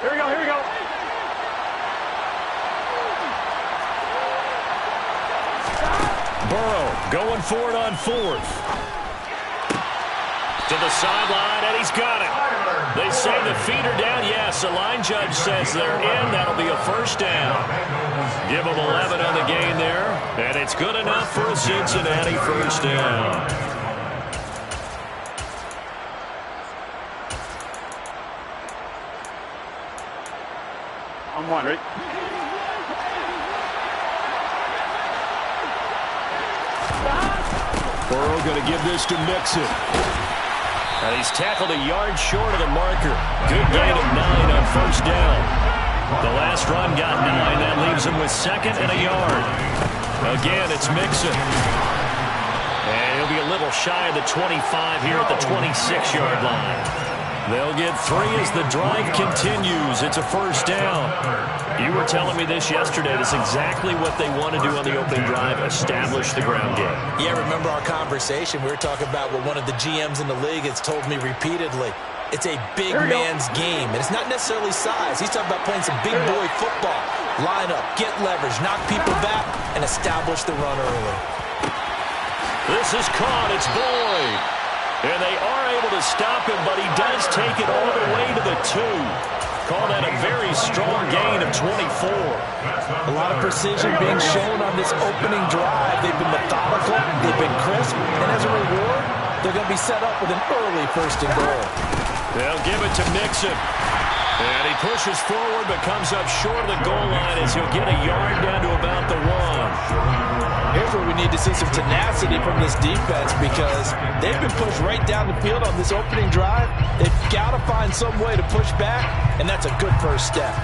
Here we go, here we go. Burrow going for it on fourth. To the sideline, and he's got it. They say the feet are down. Yes, the line judge says they're in. That'll be a first down. Give them 11 on the game there, and it's good enough for a Cincinnati first down. I'm wondering. Burrow going to give this to Mixon. And he's tackled a yard short of the marker. Good gain of 9 on first down. The last run got 9. That leaves him with second and a yard. Again, it's Mixon. And he'll be a little shy of the 25 here at the 26-yard line. They'll get 3 as the drive continues. It's a first down. You were telling me this yesterday. That's exactly what they want to do on the opening drive, establish the ground game. Yeah, remember our conversation. We were talking about what one of the GMs in the league has told me repeatedly. It's a big man's game, and it's not necessarily size. He's talking about playing some big boy football. Line up, get leverage, knock people back, and establish the run early. This is caught. It's Boyd. And they are able to stop him, but he does take it all the way to the 2. Call that a very strong gain of 24. A lot of precision being shown on this opening drive. They've been methodical, they've been crisp, and as a reward, they're going to be set up with an early first and goal. They'll give it to Mixon. And he pushes forward but comes up short of the goal line as he'll get a yard down to about the 1. Here's where we need to see some tenacity from this defense because they've been pushed right down the field on this opening drive. They've got to find some way to push back, and that's a good first step.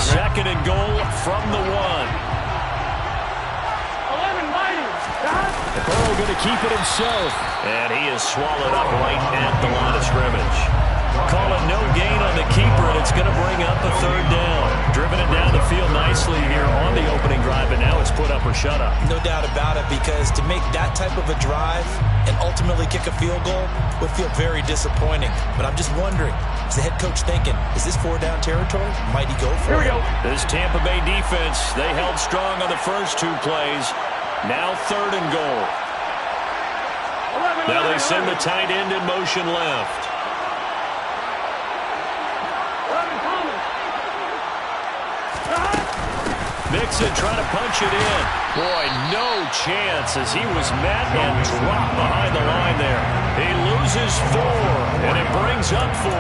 Second and goal from the 1. Burrow going to keep it himself. And he is swallowed up right at the line of scrimmage. Call it no gain on the keeper, and it's going to bring up a third down. Driven it down the field nicely here on the opening drive, and now it's put up or shut up. No doubt about it, because to make that type of a drive and ultimately kick a field goal would feel very disappointing. But I'm just wondering, is the head coach thinking, is this 4-down territory? Might he go for it? This Tampa Bay defense, they held strong on the first 2 plays. Now third and goal. Now they send the tight end in motion left. Mixon trying to punch it in. Boy, no chance as he was met and dropped behind the line there. He loses 4, and it brings up 4.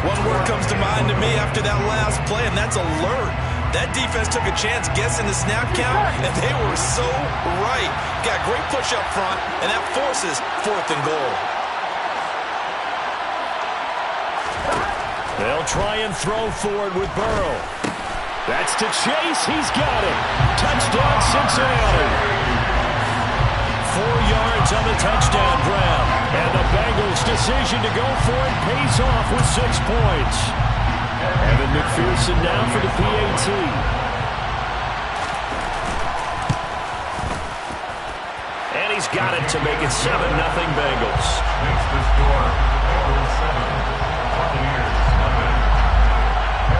One word comes to mind to me after that last play, and that's alert. That defense took a chance guessing the snap count, and they were so right. Got great push up front, and that forces 4th and goal. They'll try and throw forward with Burrow. That's to Chase. He's got it. Touchdown, Cincinnati. 4 yards on the touchdown grab. And the Bengals' decision to go for it pays off with 6 points. Evan McPherson now for the PAT. And he's got it to make it 7-0 Bengals. Makes the score 7. Buccaneers 7.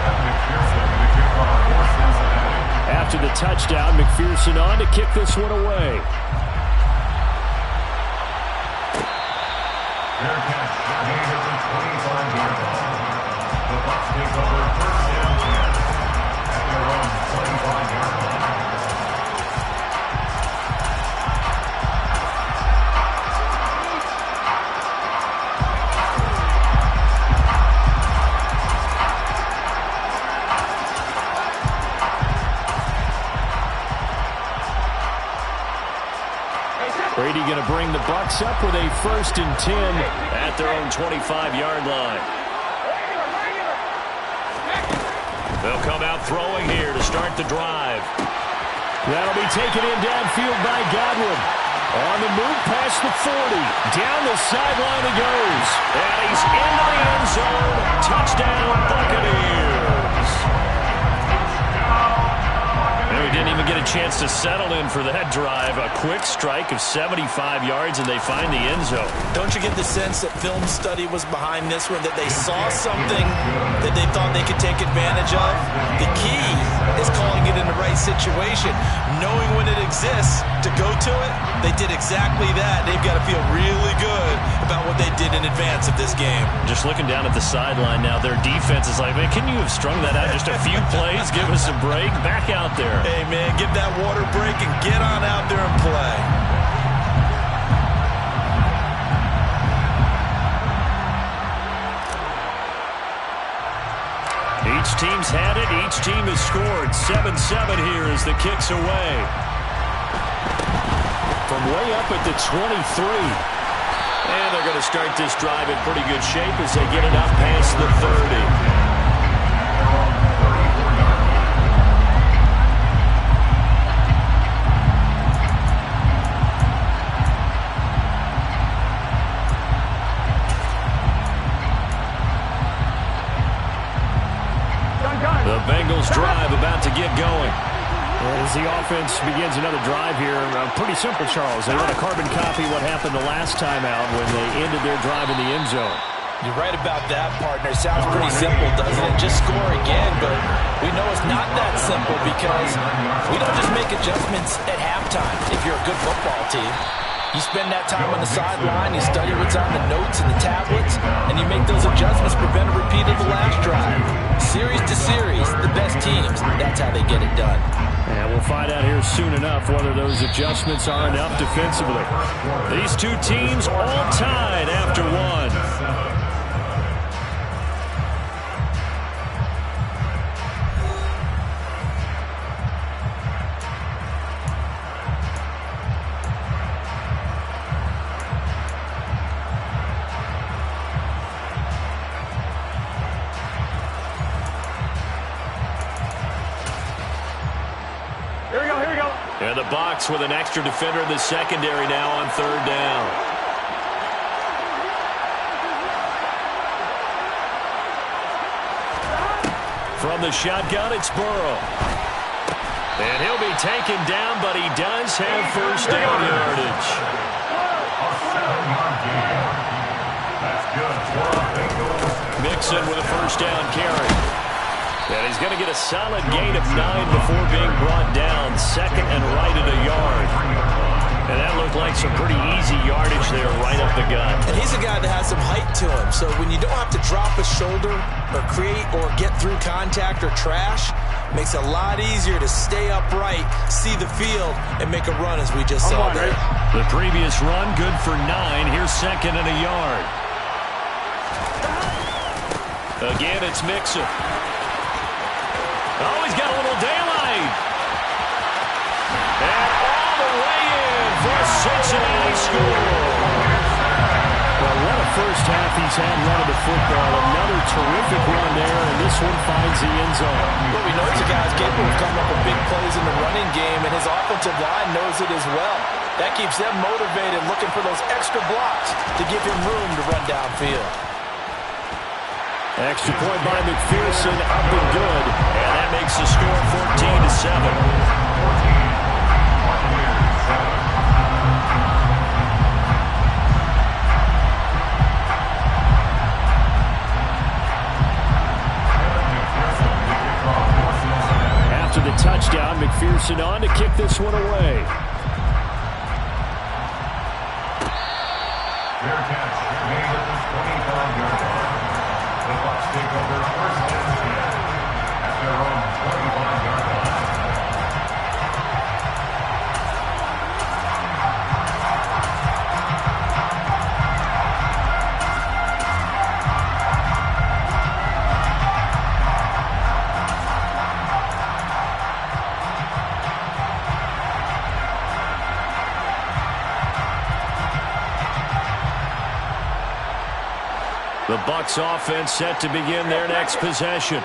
Evan McPherson to kick off for Cincinnati. After the touchdown, McPherson on to kick this one away. Fair catch. Gain at the 25-yard line. The Bucs take over first and 10 at their own 25-yard line. Brady going to bring the Bucs up with a 1st and 10 at their own 25-yard line. They'll come out throwing here to start the drive. That'll be taken in downfield by Godwin. On the move past the 40. Down the sideline he goes. And he's into the end zone. Touchdown, Buccaneers. There They didn't even get a chance to settle in for that drive. A quick strike of 75 yards, and they find the end zone. Don't you get the sense that film study was behind this one, that they saw something that they thought they could take advantage of? The key is calling it in the right situation, knowing when it exists to go to it. They did exactly that. They've got to feel really good about what they did in advance of this game. Just looking down at the sideline now, their defense is like, man, can you have strung that out just a few plays? Give us a break. Back out there. Hey, man, give that water break and get on out there and play. Each team's had it. Each team has scored. 7-7 here as the kick's away. From way up at the 23. And they're going to start this drive in pretty good shape as they get it up past the 30. The Bengals drive about to get going. As the offense begins another drive here, pretty simple, Charles. They want to carbon copy what happened the last time out when they ended their drive in the end zone. You're right about that, partner. Sounds pretty simple, doesn't it? Just score again, but we know it's not that simple because we don't just make adjustments at halftime if you're a good football team. You spend that time on the sideline, you study what's on the notes and the tablets, and you make those adjustments, prevent a repeat of the last drive. Series to series, the best teams, that's how they get it done. And we'll find out here soon enough whether those adjustments are enough defensively. These two teams all tied after one. And the box with an extra defender in the secondary now on third down. From the shotgun, it's Burrow. And he'll be taken down, but he does have first down yardage. Mixon with a first down carry. And he's going to get a solid gain of 9 before being brought down. Second and right at a yard. And that looked like some pretty easy yardage there right up the gut. And he's a guy that has some height to him. So when you don't have to drop a shoulder or create or get through contact or trash, makes it a lot easier to stay upright, see the field, and make a run as we just saw there. The previous run, good for 9. Here's second and a yard. Again, it's Mixon. Oh, he's got a little daylight. And all the way in for a Cincinnati score. Well, what a first half he's had running the football. Another terrific run there, and this one finds the end zone. Well, we know it's a guy's capable of coming up with big plays in the running game, and his offensive line knows it as well. That keeps them motivated, looking for those extra blocks to give him room to run downfield. Extra point by McPherson, up and good. And that makes the score 14-7. After the touchdown, McPherson on to kick this one away. Fair catch made at the 25-yard line. The Bucs take over first and 10 at their own 25-yard line. The Bucs offense set to begin their next possession.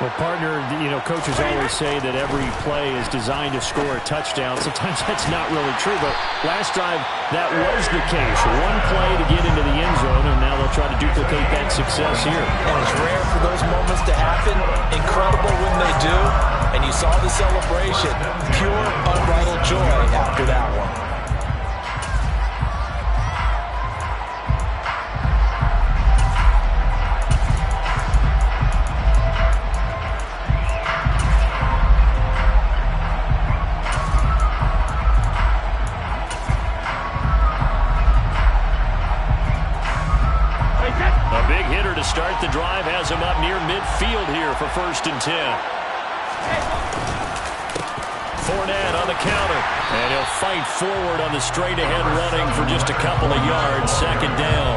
Well, partner, coaches always say that every play is designed to score a touchdown. Sometimes that's not really true, but last drive, that was the case. One play to get into the end zone, and now they'll try to duplicate that success here. And it's rare for those moments to happen. Incredible when they do. And you saw the celebration. Pure, unbridled joy after that one. Start the drive, has him up near midfield here for 1st and 10. Fournette on the counter, and he'll fight forward on the straight-ahead running for just a couple of yards. 2nd down.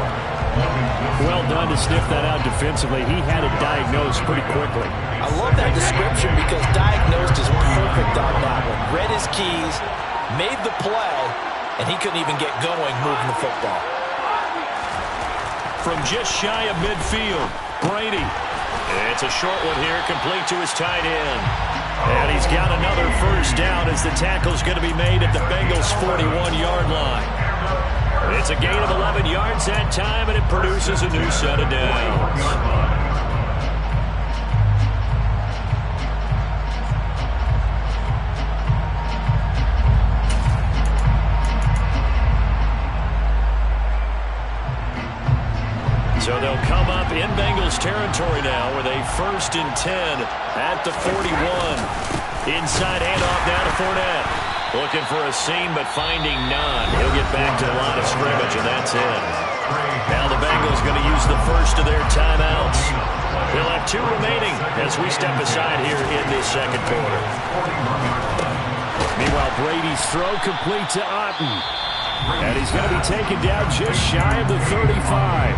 Well done to sniff that out defensively. He had it diagnosed pretty quickly. I love that description because diagnosed is perfect on that one. Read his keys, made the play, and he couldn't even get going moving the football. From just shy of midfield, Brady. It's a short one here, complete to his tight end. And he's got another 1st down as the tackle's going to be made at the Bengals' 41-yard line. It's a gain of 11 yards that time, and it produces a new set of downs. So they'll come up in Bengals territory now with a 1st and 10 at the 41. Inside handoff down to Fournette. Looking for a seam, but finding none. He'll get back to the line of scrimmage, and that's it. Now the Bengals going to use the first of their timeouts. They'll have 2 remaining as we step aside here in this 2nd quarter. Meanwhile, Brady's throw complete to Otten. And he's going to be taken down just shy of the 35.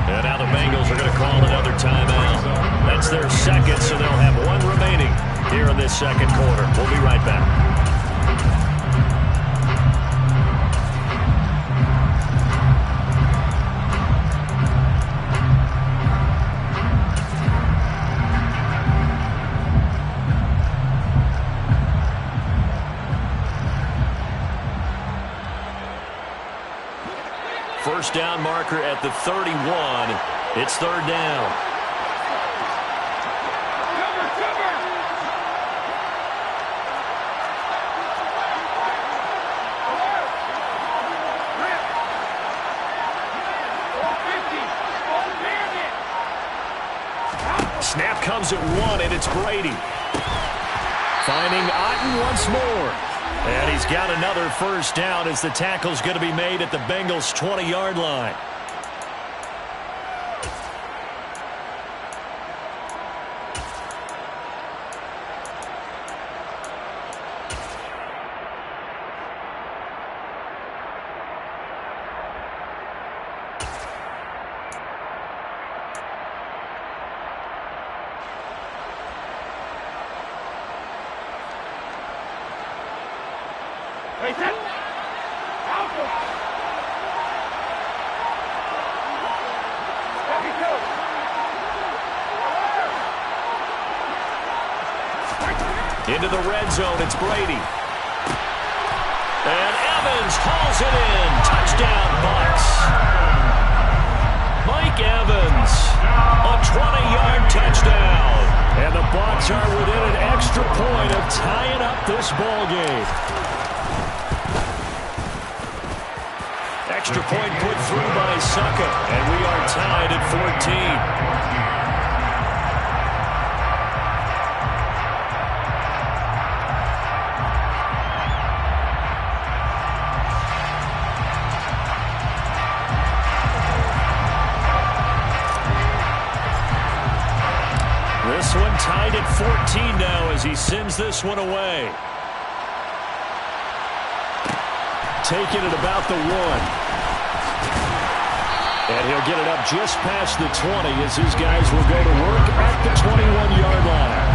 And now the Bengals are going to call another timeout. That's their 2nd, so they'll have 1 remaining here in this 2nd quarter. We'll be right back. First down marker at the 31. It's 3rd down. Snap comes at 1, and it's Brady. Finding Otten once more. And he's got another 1st down as the tackle's going to be made at the Bengals' 20-yard line. Into the red zone, it's Brady. And Evans hauls it in. Touchdown, Bucs. Mike Evans, a 20-yard touchdown. And the Bucs are within an extra point of tying up this ball game. Extra point put through by Succa, and we are tied at 14. This one tied at 14 now as he sends this one away. Taking it about the 1. And he'll get it up just past the 20 as his guys will go to work at the 21-yard line.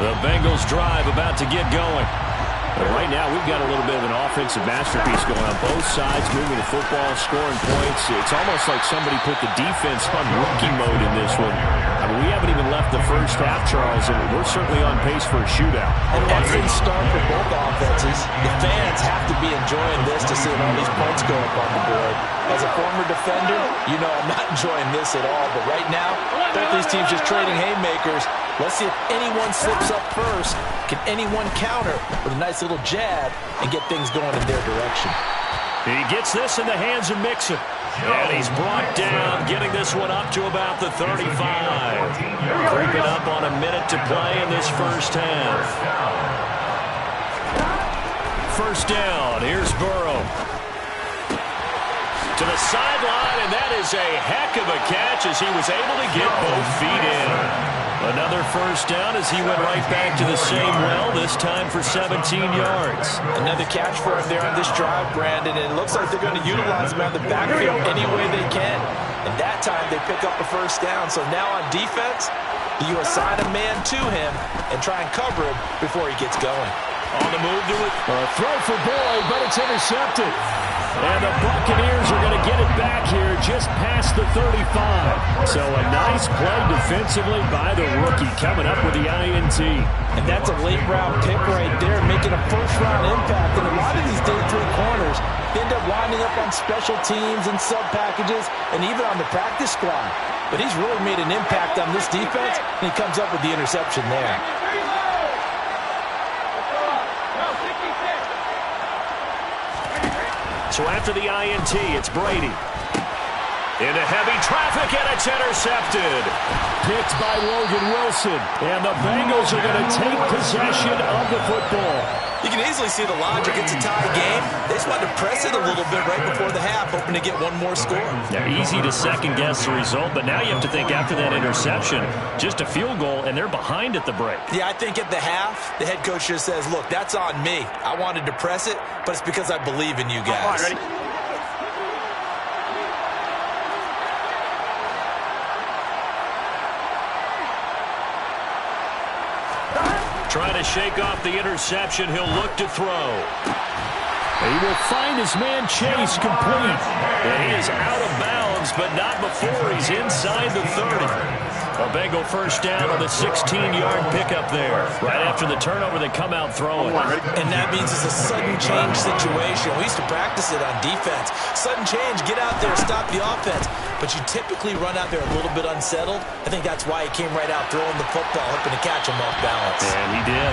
The Bengals Bengals drive about to get going. But right now, we've got a little bit of an offensive masterpiece going on. Both sides moving the football, scoring points. It's almost like somebody put the defense on rookie mode in this one. I mean, we haven't even left the first half, Charles, and we're certainly on pace for a shootout. An excellent start for both offenses. The fans have to be enjoying this to see all these points go up on the board. As a former defender, you know I'm not enjoying this at all. But right now, both these teams just trading haymakers. Let's see if anyone slips up first. Can anyone counter with a nice little jab and get things going in their direction? He gets this in the hands of Mixon. And he's brought down, getting this one up to about the 35. Creeping up on a minute to play in this first half. First down, here's Burrow. To the sideline, and that is a heck of a catch as he was able to get both feet in. Another first down as he went right back to the same well, this time for 17 yards. Another catch for him there on this drive, Brandon, and it looks like they're going to utilize him out of the backfield any way they can. And that time they pick up a first down. So now on defense, you assign a man to him and try and cover him before he gets going. On the move to it. A throw for Boyd, but it's intercepted. And the Buccaneers are going to get it back here just past the 35. So a nice play defensively by the rookie coming up with the INT. And that's a late-round pick right there, making a first-round impact. And a lot of these day three corners end up winding up on special teams and sub-packages and even on the practice squad. But he's really made an impact on this defense, and he comes up with the interception there. So after the INT, it's Brady. Into heavy traffic, and it's intercepted. Picked by Logan Wilson. And the Bengals are going to take possession of the football. You can easily see the logic. It's a tie game. They just wanted to press it a little bit right before the half, hoping to get one more score. Yeah, easy to second-guess the result, but now you have to think after that interception, just a field goal, and they're behind at the break. Yeah, I think at the half, the head coach just says, look, that's on me. I wanted to press it, but it's because I believe in you guys. All right, ready? Trying to shake off the interception. He'll look to throw. He will find his man Chase complete. And he is out of bounds, but not before he's inside the 30. A Bengal first down on the 16-yard pickup there. Right after the turnover, they come out throwing. And that means it's a sudden change situation. We used to practice it on defense. Sudden change, get out there, stop the offense. But you typically run out there a little bit unsettled. I think that's why he came right out throwing the football, hoping to catch him off balance. And he did.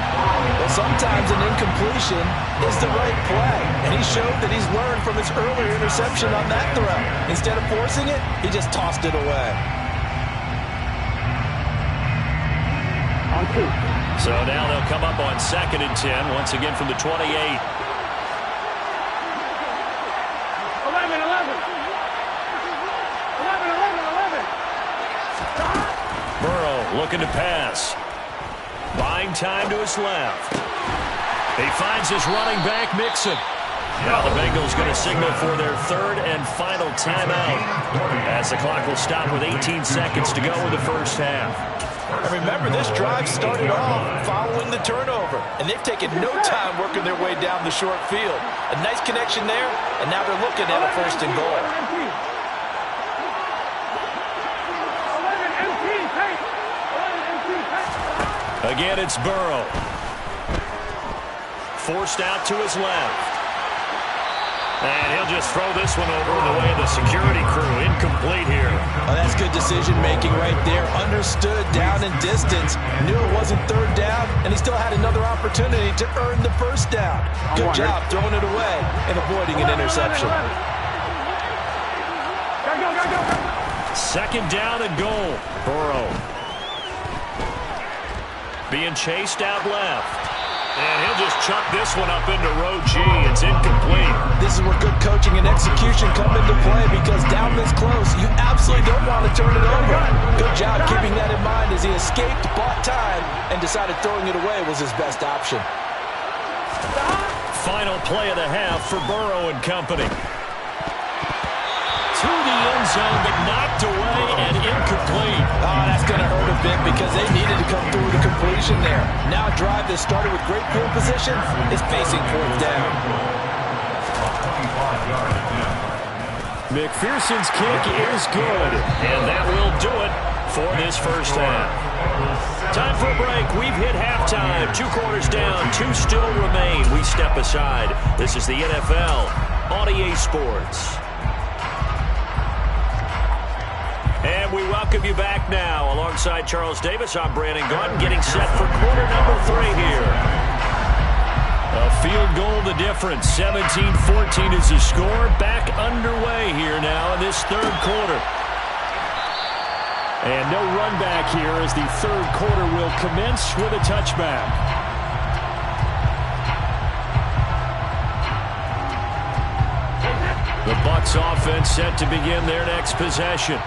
Well, sometimes an incompletion is the right play. And he showed that he's learned from his earlier interception on that throw. Instead of forcing it, he just tossed it away. So now they'll come up on 2nd and 10, once again from the 28. 11, 11. Burrow looking to pass. Buying time to his left. He finds his running back, Mixon. Now the Bengals going to signal for their third and final timeout as the clock will stop with 18 seconds to go in the first half. And remember, this drive started off following the turnover, and they've taken no time working their way down the short field. A nice connection there, and now they're looking at a first and goal. Again, it's Burrow. Forced out to his left. And he'll just throw this one over in the way of the security crew. Incomplete here. Oh, that's good decision-making right there. Understood down and distance. Knew it wasn't third down, and he still had another opportunity to earn the first down. Good job throwing it away and avoiding an interception. Second down and goal. Burrow. Being chased out left. And he'll just chuck this one up into row G. It's incomplete. This is where good coaching and execution come into play, because down this close, you absolutely don't want to turn it over. Good job keeping that in mind as he escaped, bought time, and decided throwing it away was his best option. Final play of the half for Burrow and company. To the end zone, but knocked away and incomplete. Oh, that's going to hurt a Vic, because they needed to come through with a completion there. Now a drive that started with great field position is facing fourth down. McPherson's kick is good, and that will do it for this first half. Time for a break. We've hit halftime. 2 quarters down, 2 still remain. We step aside. This is the NFL on EA Sports. And we welcome you back now. Alongside Charles Davis, I'm Brandon Gaudin, getting set for quarter number 3 here. A field goal the difference. 17-14 is the score. Back underway here now in this third quarter. And no run back here as the third quarter will commence with a touchback. The Bucs offense set to begin their next possession.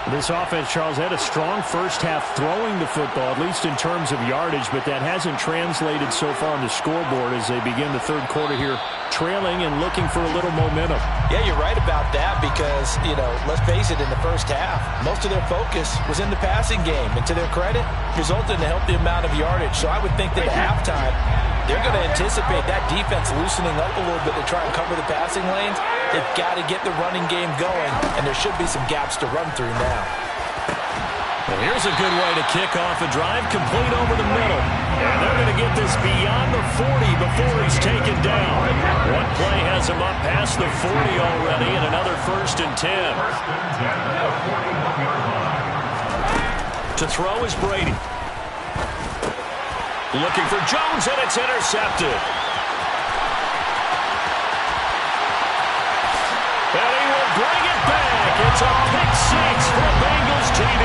This offense, Charles, had a strong first half throwing the football, at least in terms of yardage, but that hasn't translated so far on the scoreboard as they begin the third quarter here, trailing and looking for a little momentum. Yeah, you're right about that because, let's face it, in the first half, most of their focus was in the passing game. And to their credit, resulted in a healthy amount of yardage. So I would think that at halftime, they're going to anticipate that defense loosening up a little bit to try and cover the passing lanes. They've got to get the running game going, and there should be some gaps to run through now. Well, here's a good way to kick off a drive, complete over the middle. And they're going to get this beyond the 40 before he's taken down. One play has him up past the 40 already, and another 1st and 10. To throw is Brady. Looking for Jones, and it's intercepted. And he will bring it back. It's a pick-6 for Bengals TD.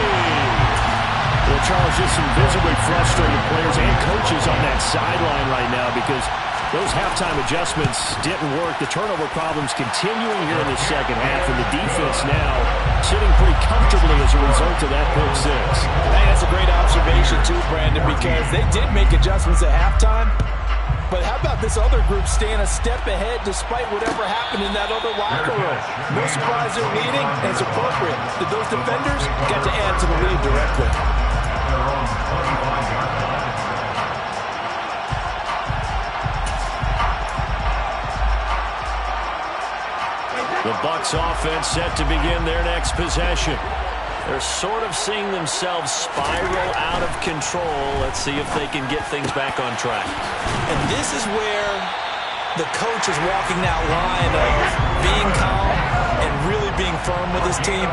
Well, Charles, just some visibly frustrated players and coaches on that sideline right now because those halftime adjustments didn't work. The turnover problems continuing here in the second half, and the defense now sitting pretty comfortably as a result of that pick-6. Hey, that's a great observation too, Brandon, because they did make adjustments at halftime. But how about this other group staying a step ahead despite whatever happened in that other locker room? No surprise they're leading, and it's appropriate that those defenders got to add to the lead directly. The Bucs offense set to begin their next possession. They're sort of seeing themselves spiral out of control. Let's see if they can get things back on track. And this is where the coach is walking that line of being calm and really being firm with his team.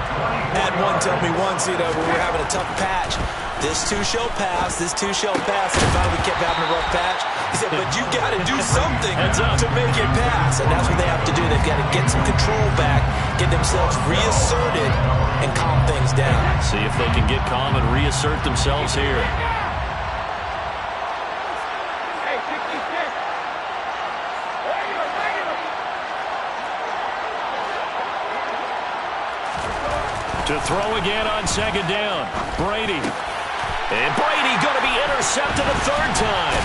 Had one tell me once, when we were having a tough patch, this too shall pass, this too shall pass, and finally kept having a rough patch. He said, but you got to do something to make it pass. And that's what they have to do. They've got to get some control back, get themselves reasserted, and calm things down. See if they can get calm and reassert themselves here. To throw again on second down. Brady. And Brady going to be intercepted a third time.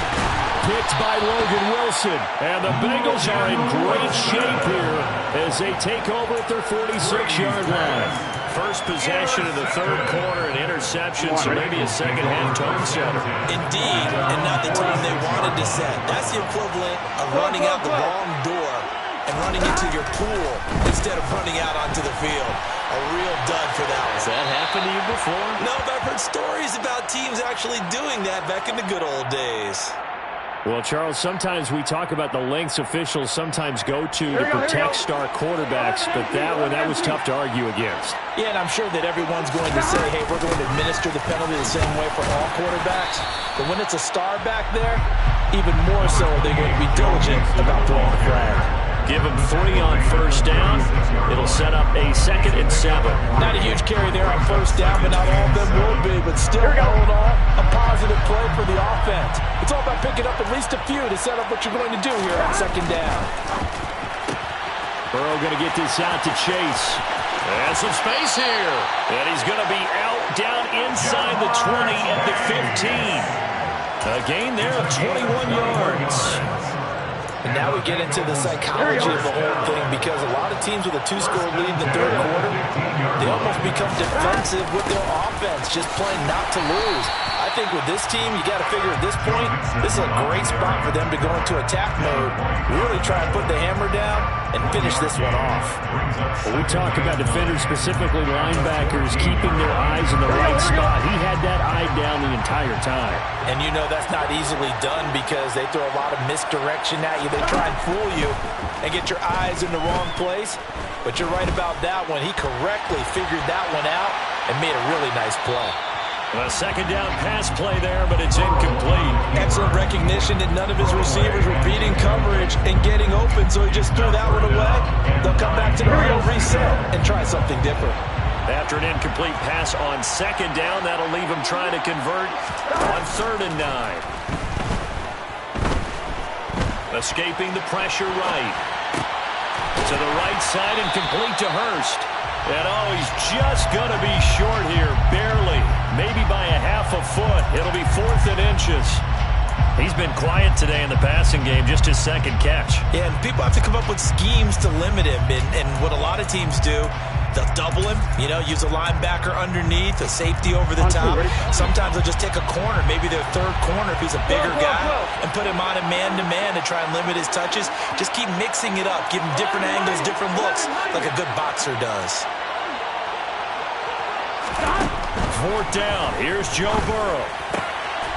Picked by Logan Wilson. And the Bengals are in great shape here as they take over at their 46-yard line. First possession of the third quarter, an interception, so maybe a second-half tone setter. Indeed, and not the tone they wanted to set. That's the equivalent of running out the wrong door and running into your pool instead of running out onto the field. A real dud for that one. Has that happened to you before? No, but I've heard stories about teams actually doing that back in the good old days. Well, Charles, sometimes we talk about the lengths officials sometimes go to protect star quarterbacks, but that was tough to argue against. Yeah, and I'm sure that everyone's going to say, hey, we're going to administer the penalty the same way for all quarterbacks. But when it's a star back there, even more so are they going to be diligent about throwing the flag. Give him 3 on first down. It'll set up a 2nd and 7. Not a huge carry there on first down, but not all of them will be. But still, all in all, a positive play for the offense. It's all about picking up at least a few to set up what you're going to do here on second down. Burrow going to get this out to Chase. Has some space here. And he's going to be out down inside the 20 at the 15. A gain there of 21 yards. And now we get into the psychology of the whole thing because a lot of teams with a 2-score lead in the third quarter they almost become defensive with their offense, just playing not to lose. I think with this team, you got to figure at this point, this is a great spot for them to go into attack mode, really try and put the hammer down and finish this one off. Well, we talk about defenders, specifically linebackers, keeping their eyes in the right spot. He had that eye down the entire time. And you know that's not easily done because they throw a lot of misdirection at you. They try and fool you and get your eyes in the wrong place. But you're right about that one. He correctly figured that one out and made a really nice play. A second down pass play there, but it's incomplete. Excellent recognition that none of his receivers were beating coverage and getting open, so he just threw that one away. They'll come back to the huddle, reset, and try something different. After an incomplete pass on second down, that'll leave him trying to convert on 3rd and 9. Escaping the pressure right. To the right side and complete to Hurst. And oh, he's just going to be short here, barely. Maybe by a half a foot. It'll be 4th and inches. He's been quiet today in the passing game, just his second catch. Yeah, and people have to come up with schemes to limit him. And what a lot of teams do, they'll double him, you know, use a linebacker underneath, a safety over the top. Sometimes they'll just take a corner, maybe their third corner if he's a bigger guy, and put him on a man-to-man to try and limit his touches. Just keep mixing it up, give him different angles, different looks, like a good boxer does. 4th down. Here's Joe Burrow.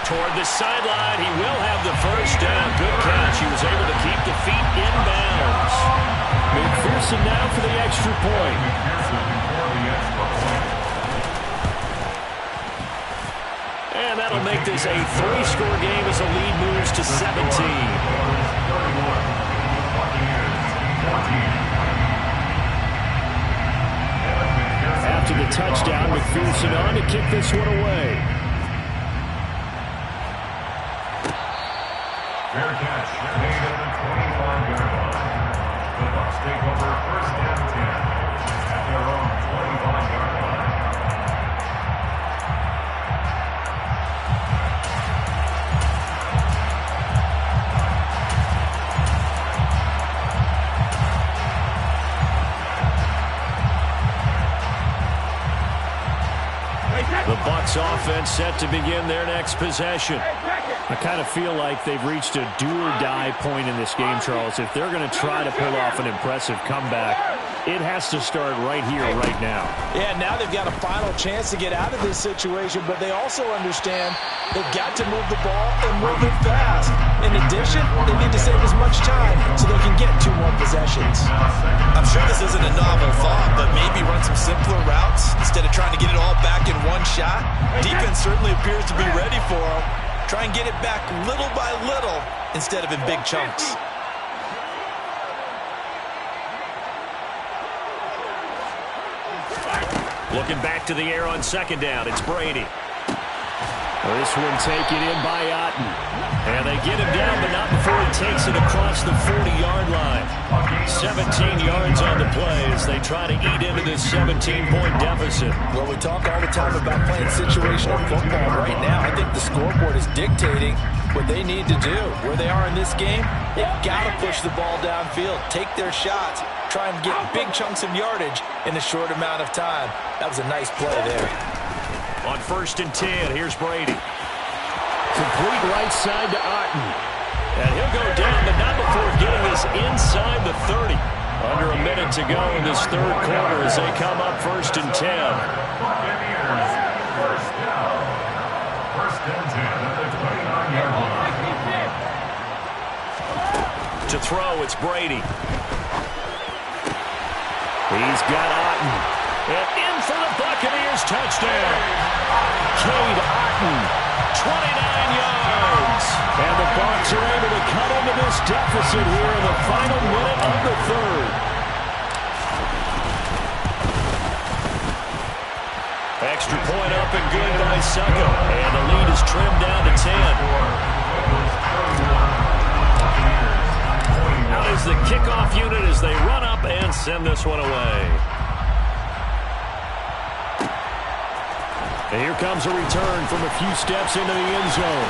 Toward the sideline. He will have the first down. Good catch. He was able to keep the feet in bounds. McPherson now for the extra point. And that'll make this a 3-score game as the lead moves to 17. After the touchdown, McPherson on to kick this one away. Fair catch made at the 25-yard line. The Bucs take over 1st and 10 at their own 25-yard line. The Bucs offense set to begin their next possession. I kind of feel like they've reached a do-or-die point in this game, Charles. If they're going to try to pull off an impressive comeback, it has to start right here, right now. Yeah, now they've got a final chance to get out of this situation, but they also understand they've got to move the ball and move it fast. In addition, they need to save as much time so they can get 2 more possessions. I'm sure this isn't a novel thought, but maybe run some simpler routes instead of trying to get it all back in one shot. Defense certainly appears to be ready for them. Try and get it back little by little instead of in big chunks. Looking back to the air on second down. It's Brady. This one taken in by Otten. And they get him down, but not before he takes it across the 40-yard line. 17 yards on the play as they try to eat into this 17-point deficit. Well, we talk all the time about playing situational football. Right now, I think the scoreboard is dictating what they need to do. Where they are in this game, they've got to push the ball downfield, take their shots, try and get big chunks of yardage in a short amount of time. That was a nice play there. On 1st and 10, here's Brady. Complete right side to Otten. And he'll go down, but not before getting us inside the 30. Under a minute to go in this 3rd quarter as they come up 1st and 10. Buccaneers, 1st down. 1st and 10 at the 29-yard line. To throw, it's Brady. He's got Otten. And in for the Buccaneers, touchdown. Cade Otten, 29 yards. And the Bucs are able to cut into this deficit here in the final minute of the 3rd. Extra point up and good by Succo. And the lead is trimmed down to 10. Out is the kickoff unit as they run up and send this one away. And here comes a return from a few steps into the end zone.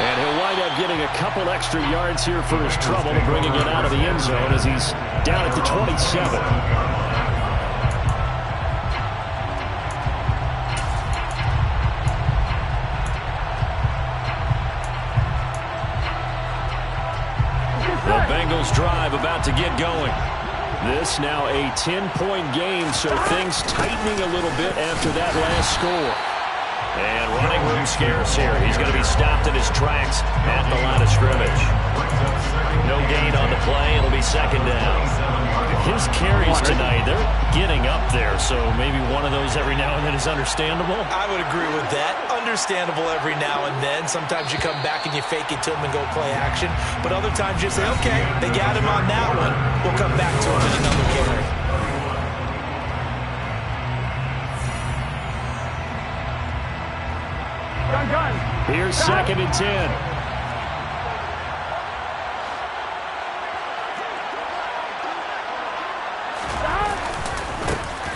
And he'll wind up getting a couple extra yards here for his trouble, bringing it out of the end zone as he's down at the 27. drive about to get going. This now a 10-point game, so things tightening a little bit after that last score. And running room scarce here. He's going to be stopped in his tracks at the line of scrimmage. No gain on the play. It'll be second down. His carries tonight, they're getting up there, so maybe one of those every now and then is understandable. I would agree with that. Understandable every now and then. Sometimes you come back and you fake it to him and go play action. But other times you say, okay, they got him on that one. We'll come back to him in another carry. Here's 2nd and 10.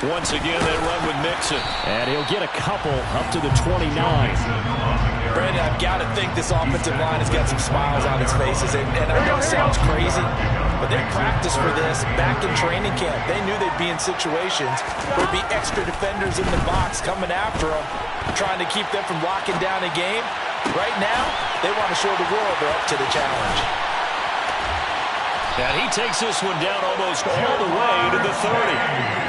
Once again, they run with Mixon. And he'll get a couple up to the 29. Brandon, I've got to think this offensive line has got some smiles on its faces. And I know it sounds crazy, but they practiced for this back in training camp. They knew they'd be in situations where there'd be extra defenders in the box coming after them, trying to keep them from locking down a game. Right now, they want to show the world they're up to the challenge. And he takes this one down almost all the way to the 30.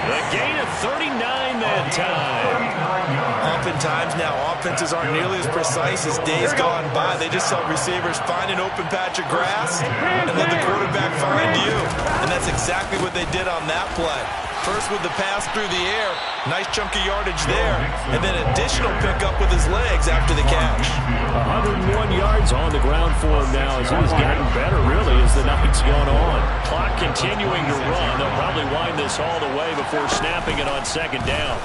A gain of 39 that time. Oftentimes now, offenses aren't nearly as precise as days gone by. They just saw receivers find an open patch of grass and let the quarterback find you. And that's exactly what they did on that play. First with the pass through the air, nice chunk of yardage there, and then additional pickup with his legs after the catch. 101 yards on the ground for him now as he's gotten better, really, as the night's gone on. Clock continuing to run. They'll probably wind this all the way before snapping it on second down.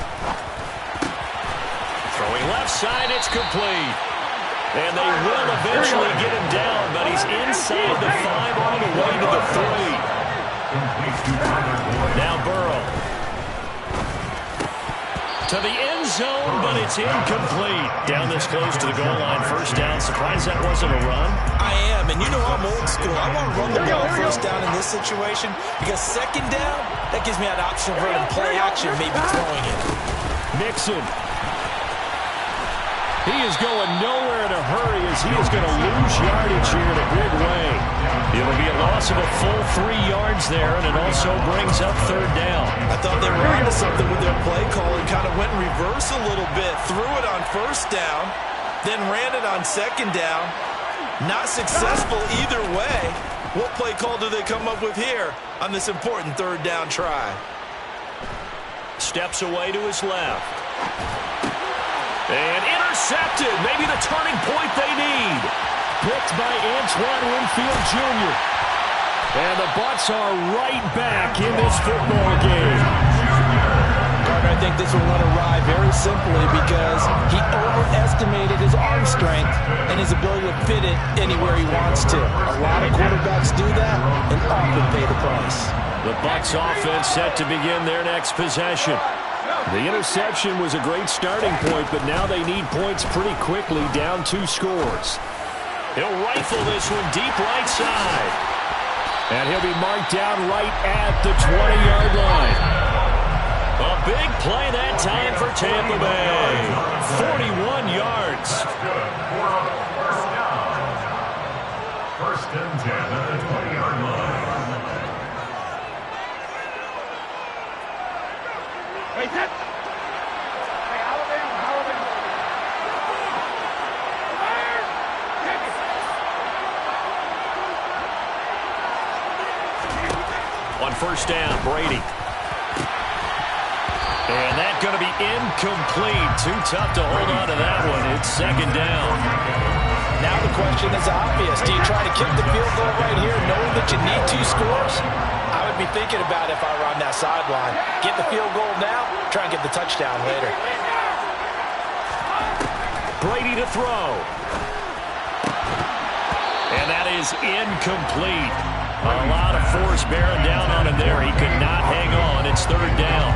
Throwing left side, it's complete. And they will eventually get him down, but he's inside the 5 all the way to the 3. Now Burrow. To the end zone, but it's incomplete. Down this close to the goal line, first down. Surprised that wasn't a run? I am, and you know I'm old school. I want to run the ball first down in this situation because second down, that gives me an option for running play action, maybe throwing it. Mixon. He is going nowhere in a hurry as he is going to lose yardage here in a big way. It'll be a loss of a full 3 yards there, and it also brings up third down. I thought they were onto something with their play call and kind of went in reverse a little bit. Threw it on first down, then ran it on second down. Not successful either way. What play call do they come up with here on this important third down try? Steps away to his left. And intercepted. Maybe the turning point they need. Picked by Antoine Winfield Jr. And the Bucs are right back in this football game. Gardner, I think this will run awry very simply because he overestimated his arm strength and his ability to fit it anywhere he wants to. A lot of quarterbacks do that and often pay the price. The Bucs offense set to begin their next possession. The interception was a great starting point, but now they need points pretty quickly, down 2 scores. He'll rifle this one deep right side. And he'll be marked down right at the 20-yard line. A big play that time for Tampa Bay. 41 yards. First and 10 at the 20-yard line. Wait, that. Hey, Alabama. On first down, Brady. And that's going to be incomplete. Too tough to hold on to that one. It's second down. Now the question is obvious. Do you try to kick the field goal right here knowing that you need 2 scores? I would be thinking about it if I were on that sideline. Get the field goal now, try and get the touchdown later. Brady to throw. And that is incomplete. A lot of force bearing down on him there. He could not hang on. It's third down.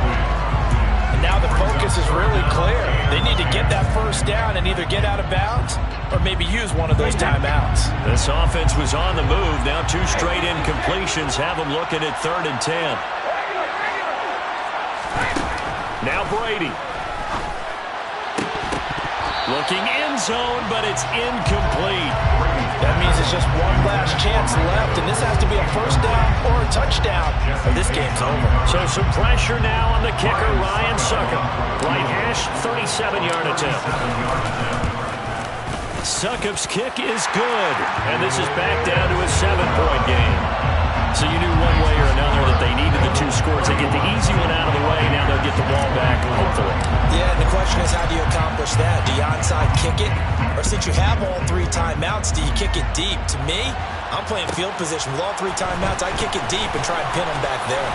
And now the focus is really clear. They need to get that first down and either get out of bounds or maybe use one of those timeouts. This offense was on the move. Now 2 straight incompletions have them looking at third and 10. Now Brady. Looking end zone, but it's incomplete. That means it's just one last chance left, and this has to be a first down or a touchdown, or this game's over. So some pressure now on the kicker, Ryan Succop. Right hash, 37-yard attempt. Succop's kick is good, and this is back down to a 7-point game. So you knew one way or another that they needed the 2 scores. They get the easy one out of the way. Now they'll get the ball back, hopefully. Yeah, and the question is, how do you accomplish that? Do you onside kick it? Or since you have all 3 timeouts, do you kick it deep? To me, I'm playing field position. With all 3 timeouts, I kick it deep and try and pin them back there.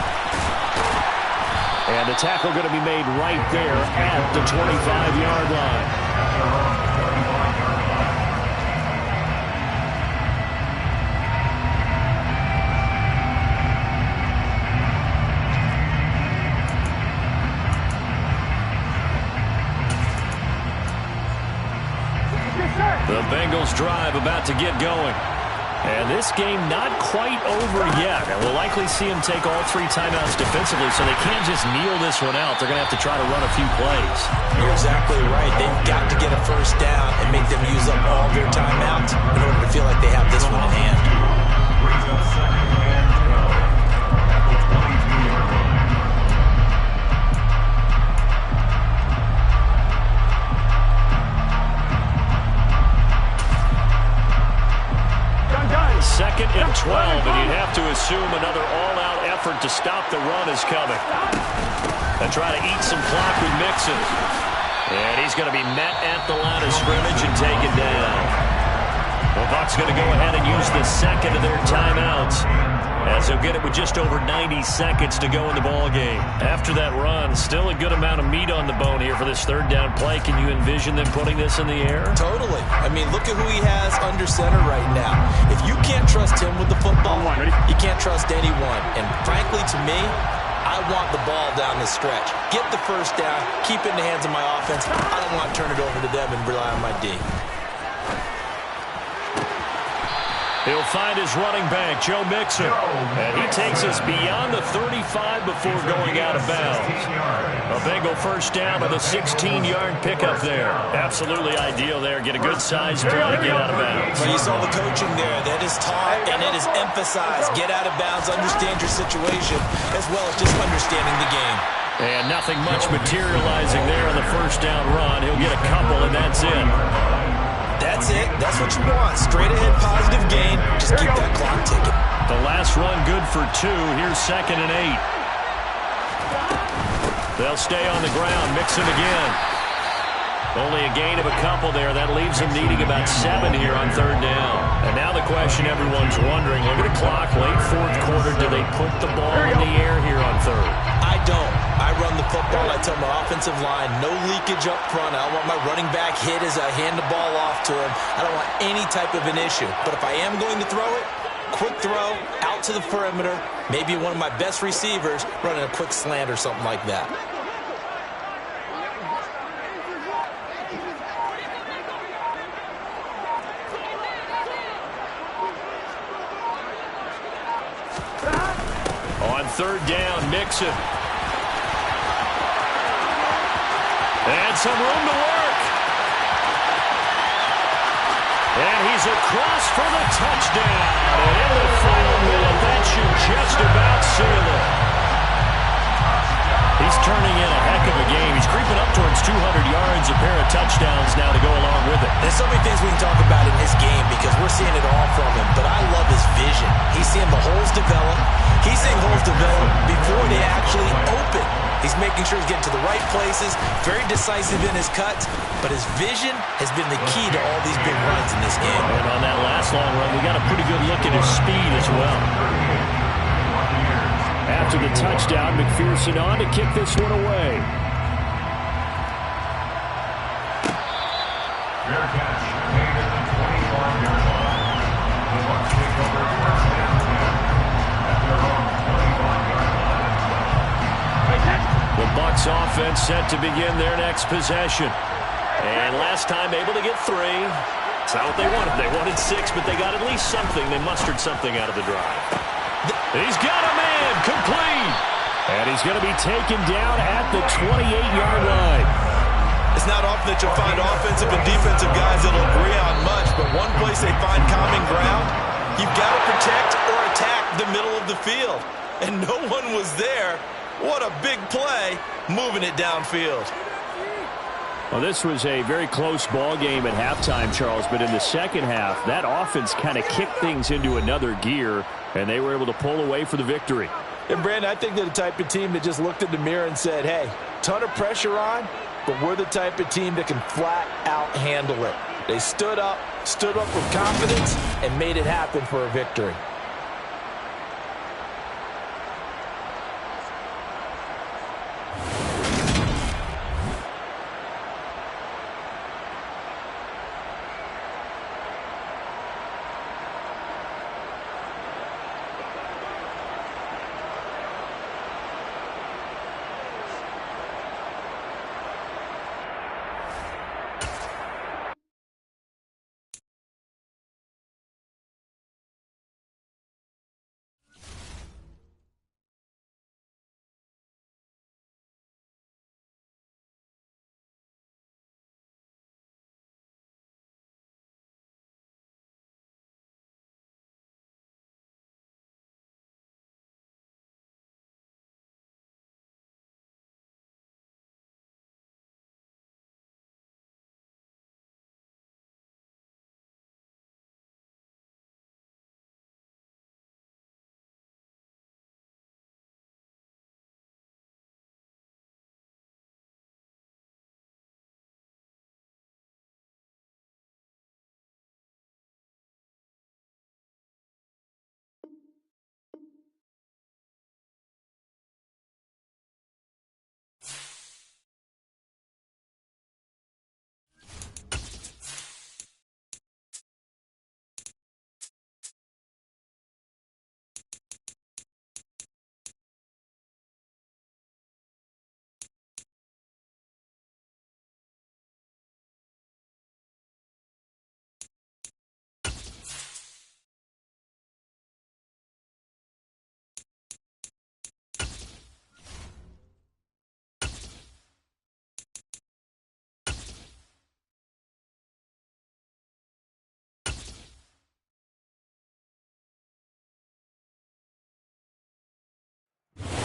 And the tackle going to be made right there at the 25-yard line. The Bengals drive about to get going. And this game not quite over yet. And we'll likely see them take all 3 timeouts defensively, so they can't just kneel this one out. They're going to have to try to run a few plays. You're exactly right. They've got to get a first down and make them use up all their timeouts in order to feel like they have this one in hand. Brings up second and 12 at the 22-yard line. Second and 12, and you'd have to assume another all-out effort to stop the run is coming. They try to eat some clock with Mixon. And he's going to be met at the line of scrimmage and taken down. The Bucs going to go ahead and use the second of their timeouts, as they'll get it with just over 90 seconds to go in the ball game. After that run, still a good amount of meat on the bone here for this 3rd down play. Can you envision them putting this in the air? Totally. I mean, look at who he has under center right now. If you can't trust him with the football, you can't trust anyone. And frankly, to me, I want the ball down the stretch. Get the first down, keep it in the hands of my offense. I don't want to turn it over to them and rely on my D. He'll find his running back, Joe Mixon. And he takes us beyond the 35 before going out of bounds. A Bengal first down with a 16-yard pickup there. Absolutely ideal there. Get a good size play to get out of bounds. Well, you saw the coaching there. That is taught and it is emphasized. Get out of bounds, understand your situation, as well as just understanding the game. And nothing much materializing there on the first down run. He'll get a couple, and that's it. That's it. That's what you want. Straight ahead positive gain. Just keep that clock ticking. The last run good for 2. Here's 2nd and 8. They'll stay on the ground. Mixon again. Only a gain of a couple there. That leaves them needing about 7 here on 3rd down. And now the question everyone's wondering, look at the clock, late 4th quarter. Do they put the ball in the air here on 3rd? I don't. I run the football. I tell my offensive line, no leakage up front. I don't want my running back hit as I hand the ball off to him. I don't want any type of an issue. But if I am going to throw it, quick throw, out to the perimeter, maybe one of my best receivers running a quick slant or something like that. On 3rd down, Mixon. And some room to work. And he's across for the touchdown. And in the final minute, that should just about seal it. He's turning in a heck of a game. He's creeping up towards 200 yards, a pair of touchdowns now to go along with it. There's so many things we can talk about in his game because we're seeing it all from him, but I love his vision. He's seeing the holes develop. He's seeing holes develop before they actually open. He's making sure he's getting to the right places, very decisive in his cuts, but his vision has been the key to all these big runs in this game. And on that last long run, we got a pretty good look at his speed as well. After the touchdown, McPherson on to kick this one away. Fair catch made at the 25-yard line. The Bucs take over first down 10 at their own 25-yard line. The Bucs offense set to begin their next possession. And last time able to get 3. It's not what they wanted. They wanted 6, but they got at least something. They mustered something out of the drive. He's got a man, complete. And he's going to be taken down at the 28-yard line. It's not often that you'll find offensive and defensive guys that will agree on much, but one place they find common ground, you've got to protect or attack the middle of the field. And no one was there. What a big play, moving it downfield. Well, this was a very close ball game at halftime, Charles, but in the second half, that offense kind of kicked things into another gear, and they were able to pull away for the victory. And, Brandon, I think they're the type of team that just looked in the mirror and said, hey, ton of pressure on, but we're the type of team that can flat out handle it. They stood up with confidence, and made it happen for a victory.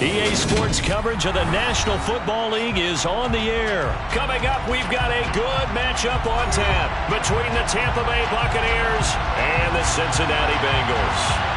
EA Sports coverage of the National Football League is on the air. Coming up, we've got a good matchup on tap between the Tampa Bay Buccaneers and the Cincinnati Bengals.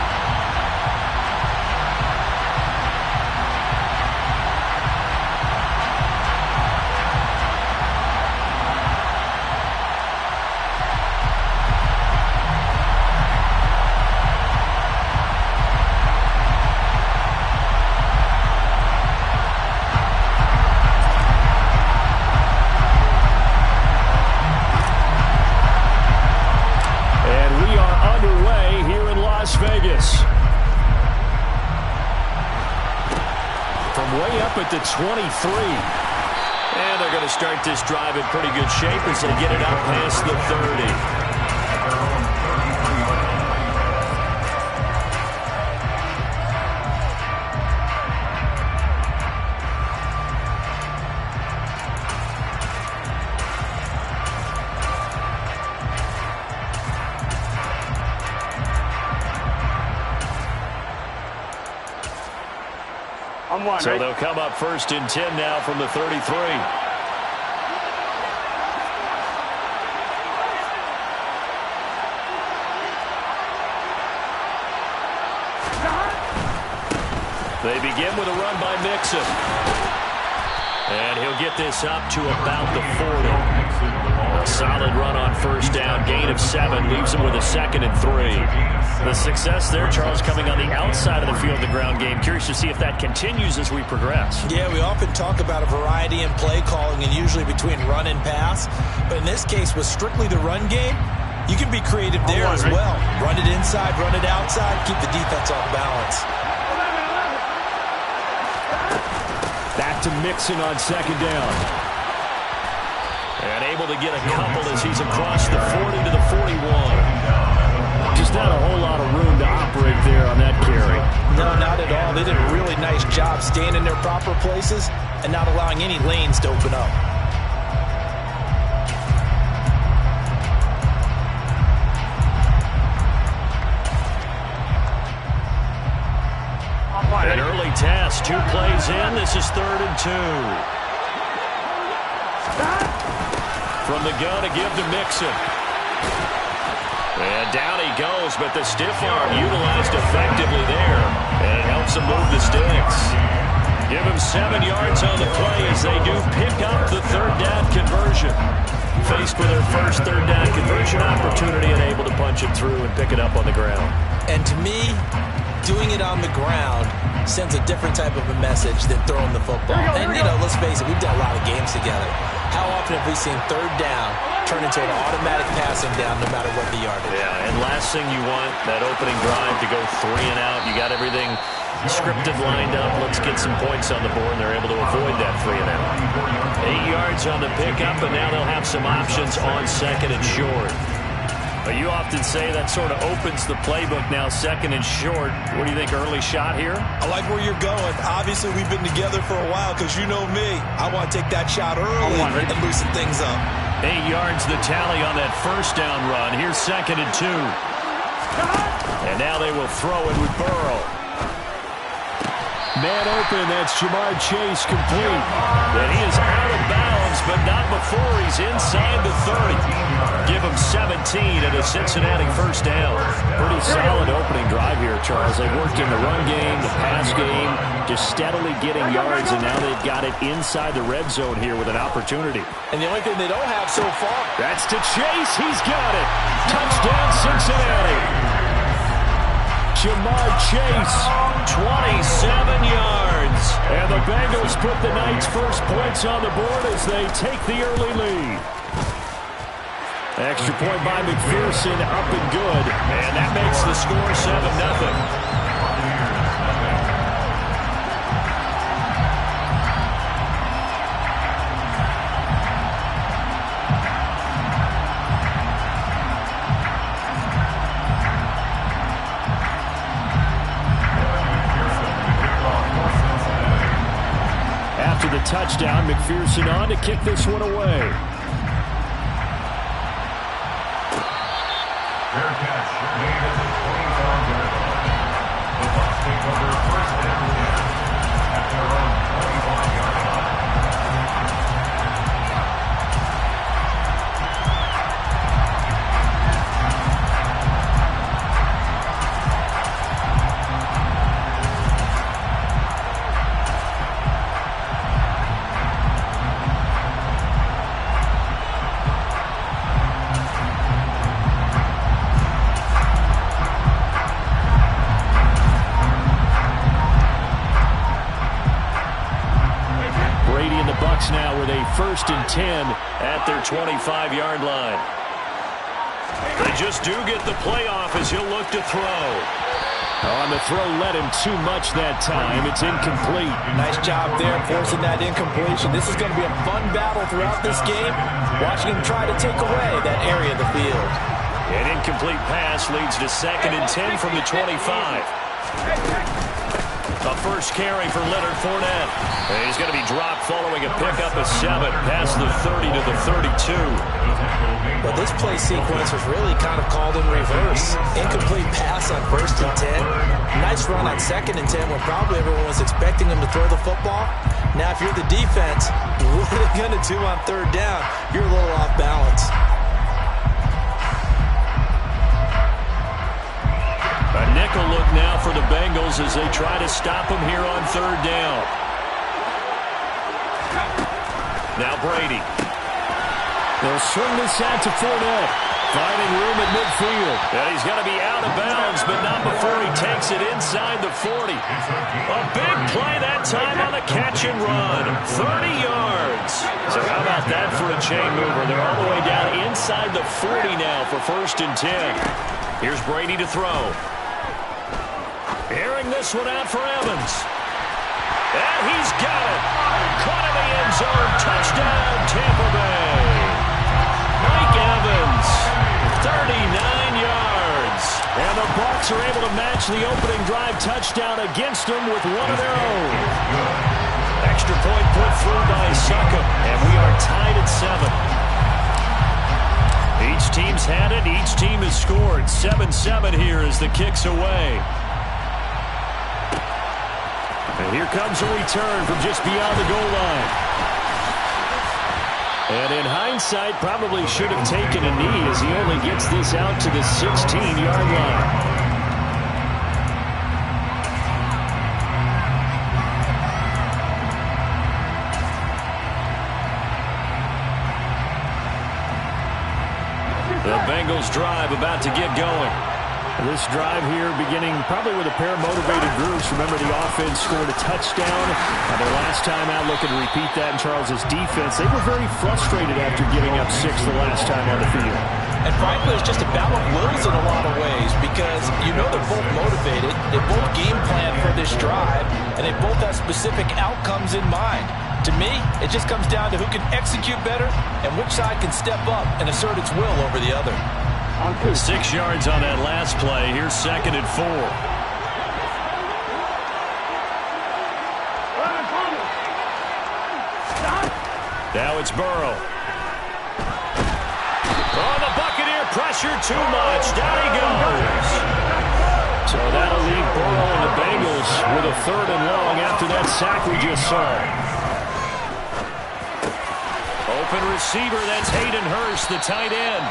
At the 23. And they're going to start this drive in pretty good shape as they get it up past the 30. So they'll come up 1st and 10 now from the 33. They begin with a run by Mixon. And he'll get this up to about the 40. A solid run on 1st down. Gain of 7 leaves him with a 2nd and 3. The success there, Charles, coming on the outside of the field, the ground game. Curious to see if that continues as we progress. Yeah, we often talk about a variety in play calling and usually between run and pass. But in this case, with strictly the run game, you can be creative there as well. Run it inside, run it outside, keep the defense off balance. Back to Mixon on 2nd down. And able to get a couple as he's across the 40 to the 41. Just not a whole lot of room to operate there on that carry. No, not at all. They did a really nice job staying in their proper places and not allowing any lanes to open up. test. 2 plays in. This is 3rd and 2. From the gun to give to Mixon. And down he goes, but the stiff arm utilized effectively there. And it helps him move the sticks. Give him 7 yards on the play as they do pick up the 3rd down conversion. Faced with their first 3rd down conversion opportunity and able to punch it through and pick it up on the ground. And to me, doing it on the ground sends a different type of a message than throwing the football. And, you know, let's face it, we've done a lot of games together. How often have we seen 3rd down turn into an automatic passing down no matter what the yardage? Yeah, and last thing you want, that opening drive to go 3 and out. You got everything scripted, lined up. Let's get some points on the board, and they're able to avoid that 3 and out. 8 yards on the pickup, and now they'll have some options on 2nd and short. But you often say that sort of opens the playbook now, 2nd and short. What do you think, early shot here? I like where you're going. Obviously, we've been together for a while because you know me. I want to take that shot early and loosen things up. 8 yards the tally on that 1st down run. Here's 2nd and 2. And now they will throw it with Burrow. Man open, that's Jamar Chase complete. But he is out of bounds, but not before he's inside the 30. Give him 17 at a Cincinnati 1st down. Pretty solid opening drive here, Charles. They've worked in the run game, the pass game, just steadily getting yards, and now they've got it inside the red zone here with an opportunity. And the only thing they don't have so far. That's to Chase. He's got it. Touchdown, Cincinnati. Jamar Chase, 27 yards. And the Bengals put the night's first points on the board as they take the early lead. Extra point by McPherson, up and good. And that makes the score 7-0. After the touchdown, McPherson on to kick this one away. Fair catch made at the 25-yard line. The Bucs take over 1st and 10 at their own 25-yard line. Now with a 1st and 10 at their 25-yard line. They just do get the playoff as he'll look to throw. On the throw, led him too much that time. It's incomplete. Nice job there forcing that incompletion. This is going to be a fun battle throughout this game. Watching him try to take away that area of the field. An incomplete pass leads to 2nd and 10 from the 25. A first carry for Leonard Fournette. And he's going to be dropped following a pickup of 7 past the 30 to the 32. Well, this play sequence was really kind of called in reverse. Incomplete pass on 1st and 10. Nice run on 2nd and 10 when probably everyone was expecting him to throw the football. Now, if you're the defense, what are they going to do on 3rd down? You're a little off balance. A nickel look now for the Bengals as they try to stop him here on 3rd down. Now Brady. They'll swing this out to Fournette. Finding room at midfield. And he's going to be out of bounds, but not before he takes it inside the 40. A big play that time on the catch and run. 30 yards. So how about that for a chain mover? They're all the way down inside the 40 now for 1st and 10. Here's Brady to throw. Airing this one out for Evans. And he's got it. Caught in the end zone. Touchdown, Tampa Bay. Mike Evans, 39 yards. And the Bucs are able to match the opening drive touchdown against them with one of their own. Extra point put through by Succop. And we are tied at 7. Each team's had it. Each team has scored. 7-7 here as the kick's away. And here comes a return from just beyond the goal line. And in hindsight, probably should have taken a knee as he only gets this out to the 16-yard line. The Bengals drive about to get going. This drive here beginning probably with a pair of motivated groups. Remember, the offense scored a touchdown. Their last time out, looking to repeat that in Charles's defense. They were very frustrated after giving up 6 the last time on the field. And frankly, it's just a battle of wills in a lot of ways because you know they're both motivated. They both game plan for this drive, and they both have specific outcomes in mind. To me, it just comes down to who can execute better and which side can step up and assert its will over the other. 6 yards on that last play. Here's 2nd and 4. Now it's Burrow. Oh, the Buccaneer pressure too much. Down he goes. So that'll leave Burrow and the Bengals with a 3rd and long after that sack we just saw. Open receiver, that's Hayden Hurst, the tight end.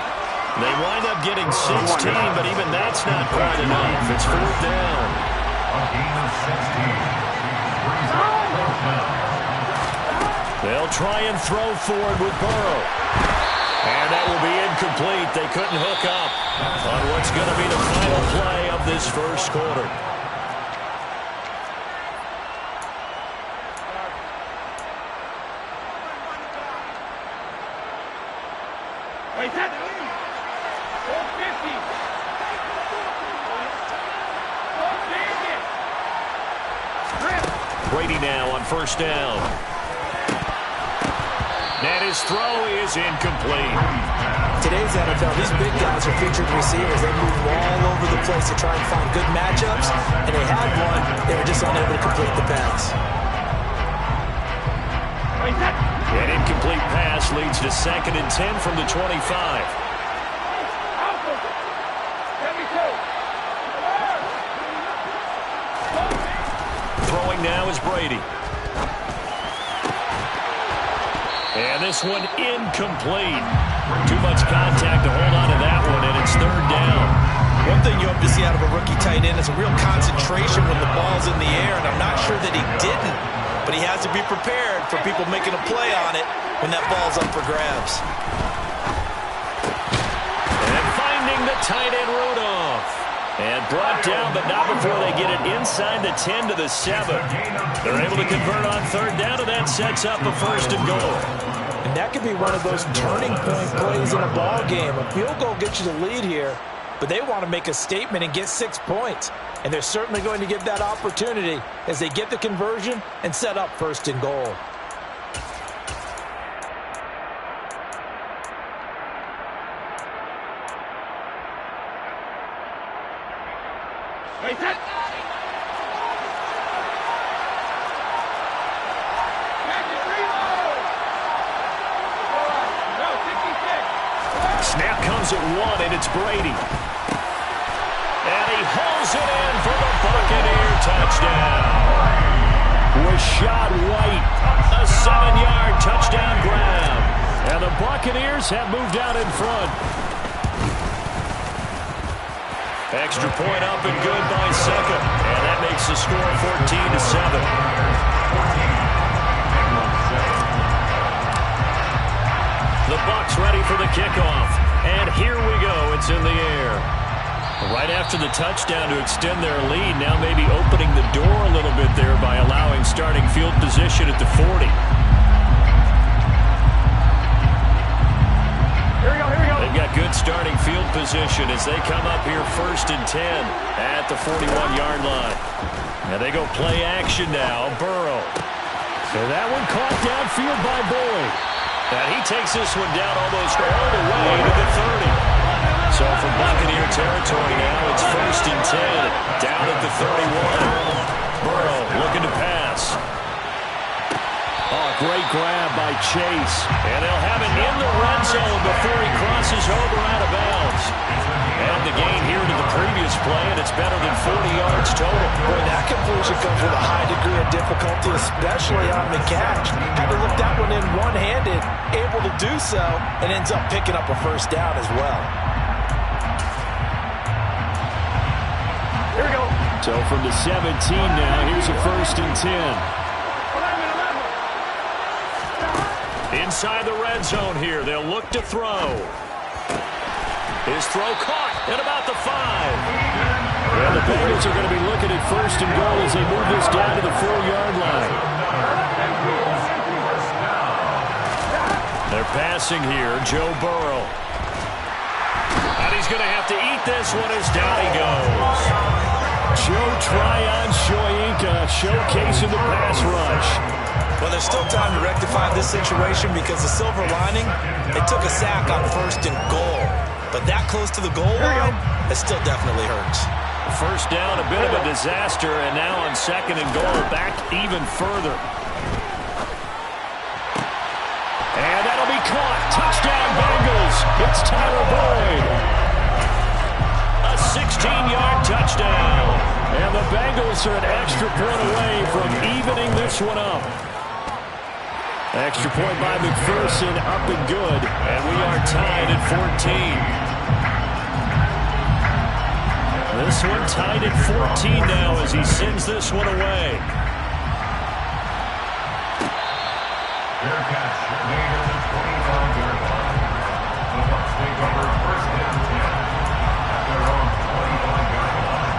They wind up getting 16, but even that's not quite enough. It's 4th down. A gain of 16. They'll try and throw forward with Burrow. And that will be incomplete. They couldn't hook up on what's going to be the final play of this first quarter. Wait, that 450. Brady now on 1st down. And his throw is incomplete. Today's NFL, these big guys are featured receivers. They move all over the place to try and find good matchups, and they had one. They were just unable to complete the pass. An incomplete pass leads to 2nd and 10 from the 25. Throwing now is Brady. And this one incomplete. Too much contact to hold on to that one, and it's 3rd down. One thing you hope to see out of a rookie tight end is a real concentration when the ball's in the air, and I'm not sure that he didn't, but he has to be prepared for people making a play on it when that ball's up for grabs. And finding the tight end Rudolph. And brought down, but not before they get it inside the 10 to the 7. They're able to convert on 3rd down, and that sets up a 1st and goal. And that could be one of those turning point plays in a ball game. A field goal gets you the lead here, but they want to make a statement and get 6 points. And they're certainly going to get that opportunity as they get the conversion and set up 1st and goal. Wait, that Snap comes at 1, and it's Brady. And he hauls it in for the Buccaneer touchdown. Rashad White, a 7-yard touchdown grab. And the Buccaneers have moved out in front. Extra point up and good by 2nd. And that makes the score 14-7. The Bucs ready for the kickoff. And here we go. It's in the air. Right after the touchdown to extend their lead, now maybe opening the door a little bit there by allowing starting field position at the 40. They've got good starting field position as they come up here 1st and 10 at the 41-yard line. Now they go play action now. Burrow. So that one caught downfield by Boyd. And he takes this one down almost all the way to the 30. So from Buccaneer territory now, it's 1st and 10 down at the 31. Burrow looking to pass. Oh, great grab by Chase. And they'll have it in the red zone before he crosses over out of bounds. And the gain here to the previous play, and it's better than 40 yards total. Boy, that completion comes with a high degree of difficulty, especially on the catch. Had to look that one in one-handed, able to do so, and ends up picking up a first down as well. Here we go. So from the 17 now, here's a 1st and 10. Inside the red zone here, they'll look to throw. His throw caught at about the 5. Well, the Bengals are going to be looking at 1st and goal as they move this down to the 4-yard line. They're passing here, Joe Burrow. And he's going to have to eat this one as down he goes. Joe Tryon Shoyinka showcasing the pass rush. Well, there's still time to rectify this situation because the silver lining, they took a sack on 1st and goal. But that close to the goal line, it still definitely hurts. First down, a bit of a disaster, and now on 2nd and goal, back even further. And that'll be caught. Touchdown, Bengals. It's Tyler Boyd. A 16-yard touchdown. And the Bengals are an extra point away from evening this one up. Extra point by McPherson, up and good. And we are tied at 14. This one tied at 14 now as he sends this one away. Fair catch made at the 25-yard line. The Bucs take over 1st and 10 at their own 25-yard line.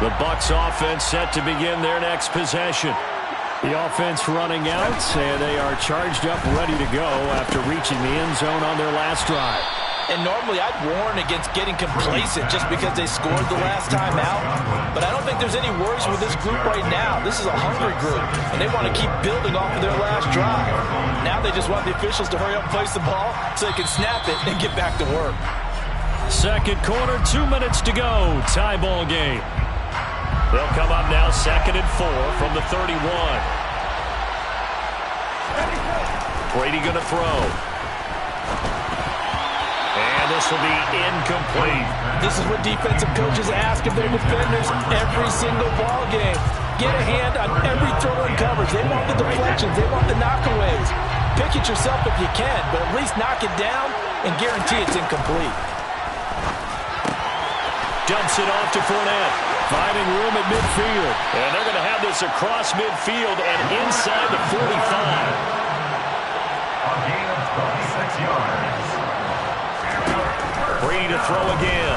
The Bucs offense set to begin their next possession. The offense running out, and they are charged up, ready to go after reaching the end zone on their last drive. And normally I'd warn against getting complacent just because they scored the last time out. But I don't think there's any worries with this group right now. This is a hungry group, and they want to keep building off of their last drive. Now they just want the officials to hurry up and place the ball so they can snap it and get back to work. Second quarter, 2 minutes to go. Tie ball game. They'll come up now 2nd and 4 from the 31. Brady going to throw. And this will be incomplete. This is what defensive coaches ask of their defenders every single ball game. Get a hand on every throw and coverage. They want the deflections. They want the knockaways. Pick it yourself if you can, but at least knock it down and guarantee it's incomplete. Dumps it off to Fournette. Finding room at midfield. And they're going to have this across midfield and inside the 45. A gain of 26 yards. Brady to throw again.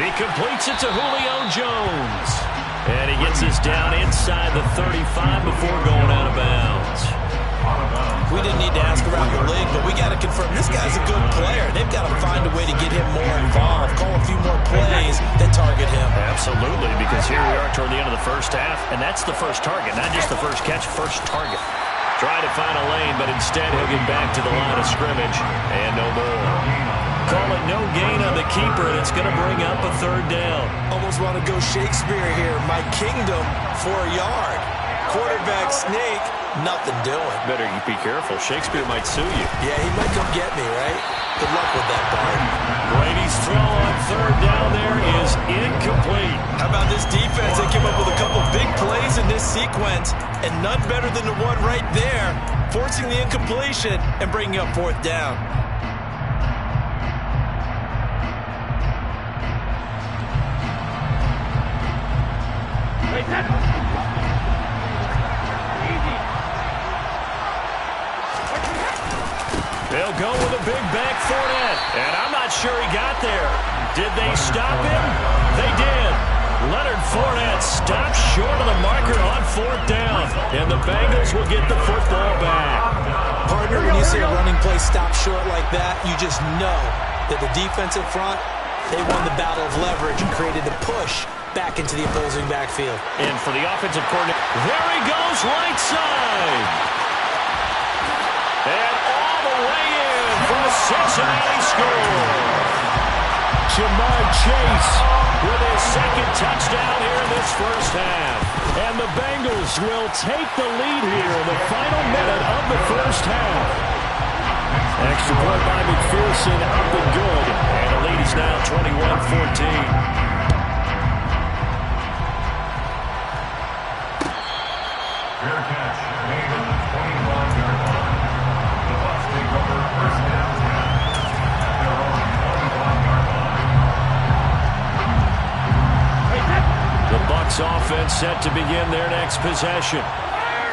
He completes it to Julio Jones. And he gets this down inside the 35 before going out of bounds. We didn't need to ask around the league, but we got to confirm this guy's a good player. They've got to find a way to get him more involved, call a few more plays that target him. Absolutely, because here we are toward the end of the first half, and that's the first target, not just the first catch, first target. Try to find a lane, but instead he'll get back to the line of scrimmage, and no more. Call it no gain on the keeper, and it's going to bring up a 3rd down. Almost want to go Shakespeare here. My kingdom for a yard. Quarterback sneak, nothing doing. Better be careful. Shakespeare might sue you. Yeah, he might come get me, right? Good luck with that, Bart. Brady's throw on 3rd down there is incomplete. How about this defense? They came up with a couple big plays in this sequence, and none better than the one right there, forcing the incompletion and bringing up 4th down. Wait, that. They'll go with a big back Fournette. And I'm not sure he got there. Did they stop him? They did. Leonard Fournette stops short of the marker on 4th down. And the Bengals will get the football back. Partner, when you see a running play stop short like that, you just know that the defensive front, they won the battle of leverage and created a push back into the opposing backfield. And for the offensive coordinator, there he goes, right side. And all the way in for the Cincinnati score. Jamar Chase with his second touchdown here in this first half. And the Bengals will take the lead here in the final minute of the first half. Extra point by McPherson, up and good. And the lead is now 21-14. Fair catch made at the 25-yard line. The Bucs take over first down 10 at their own 21-yard line. The Bucs offense set to begin their next possession.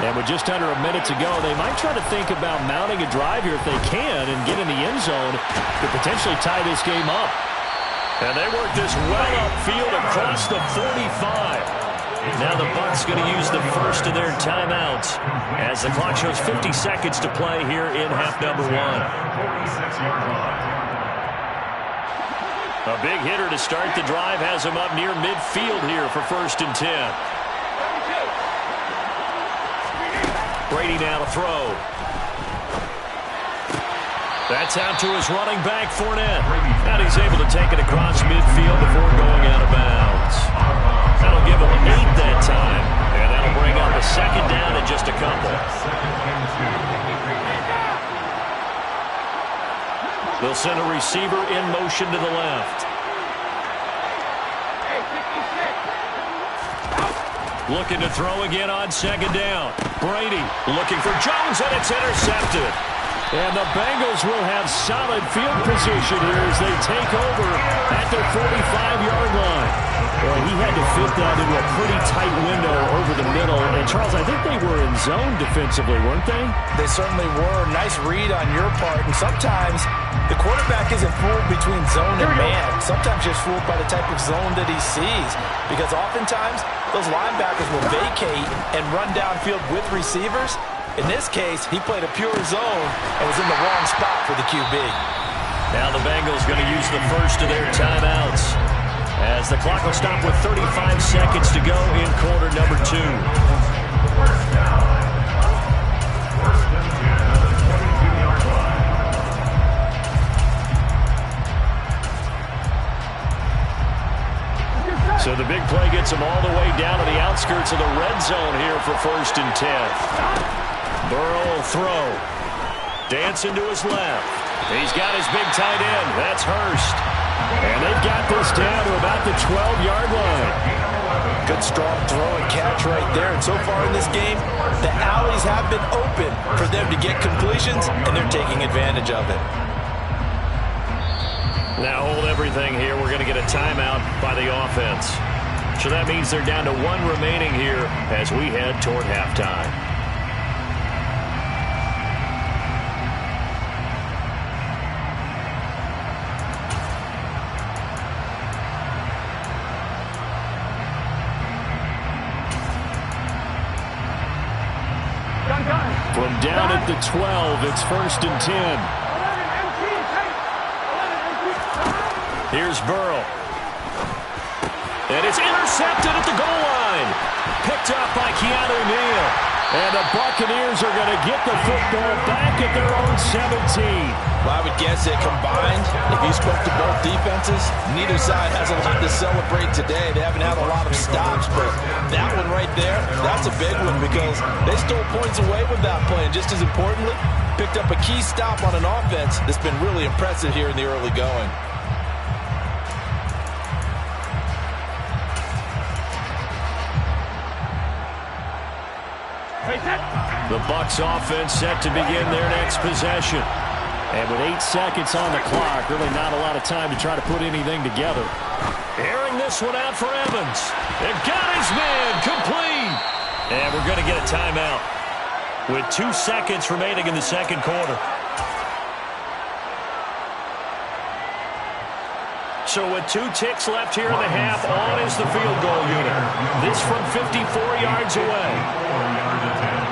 And with just under a minute to go, they might try to think about mounting a drive here if they can and get in the end zone to potentially tie this game up. And they work this well upfield across the 45. Now the Bucs going to use the first of their timeouts as the clock shows 50 seconds to play here in half number 1. 46-yard line. A big hitter to start the drive has him up near midfield here for 1st and 10. Brady now to throw. That's out to his running back, Fournette. And he's able to take it across midfield before going out of bounds. That'll give him 8 that time. And that'll bring up a second down and just a couple. They'll send a receiver in motion to the left. Looking to throw again on second down. Brady looking for Jones, and it's intercepted. And the Bengals will have solid field position here as they take over at their 45-yard line. Boy, he had to fit that into a pretty tight window over the middle. And, Charles, I think they were in zone defensively, weren't they? They certainly were. Nice read on your part. And sometimes the quarterback isn't fooled between zone and man. Sometimes just fooled by the type of zone that he sees. Because oftentimes those linebackers will vacate and run downfield with receivers. In this case, he played a pure zone and was in the wrong spot for the QB. Now the Bengals going to use the first of their timeouts as the clock will stop with 35 seconds to go in quarter number 2. First down. First and 10 at the 22-yard line. So the big play gets him all the way down to the outskirts of the red zone here for 1st and 10. Burrow will throw. Dancing to his left. He's got his big tight end. That's Hurst. And they've got this down to about the 12-yard line. Good strong throw and catch right there. And so far in this game, the alleys have been open for them to get completions, and they're taking advantage of it. Now hold everything here. We're going to get a timeout by the offense. So that means they're down to 1 remaining here as we head toward halftime. From down at the 12, it's 1st and 10. Here's Burrow. And it's intercepted at the goal line. Picked up by Keanu Neal. And the Buccaneers are going to get the football back at their own 17. Well, I would guess that combined, if you spoke to both defenses, neither side has a lot to celebrate today. They haven't had a lot of stops, but that one right there, that's a big one because they stole points away with that play. And just as importantly, picked up a key stop on an offense that's been really impressive here in the early going. The Bucs offense set to begin their next possession. And with 8 seconds on the clock, really not a lot of time to try to put anything together. Airing this one out for Evans. They've got his man complete. And we're going to get a timeout with 2 seconds remaining in the second quarter. So with 2 ticks left here in the half, on is the field goal unit. This from 54 yards away. 4 yards attempt.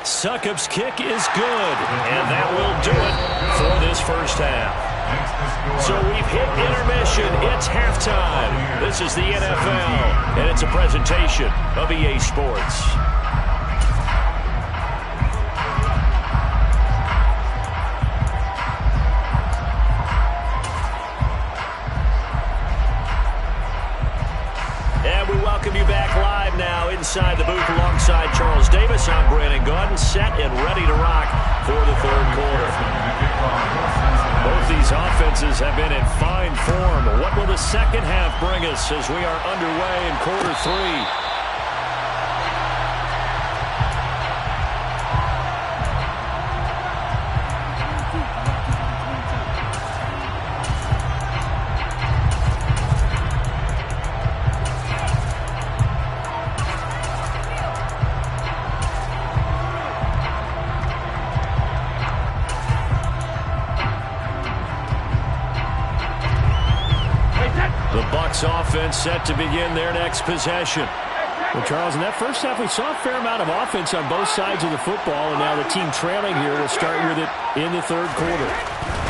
Succop's kick is good, and that will do it for this first half. So we've hit intermission. It's halftime. This is the NFL, and it's a presentation of EA Sports. Welcome you back live now inside the booth alongside Charles Davis. I'm Brandon Gaudin, set and ready to rock for the third quarter. Both these offenses have been in fine form. What will the second half bring us as we are underway in quarter 3? Offense set to begin their next possession. Well, Charles, in that first half, we saw a fair amount of offense on both sides of the football, and now the team trailing here will start with it in the third quarter.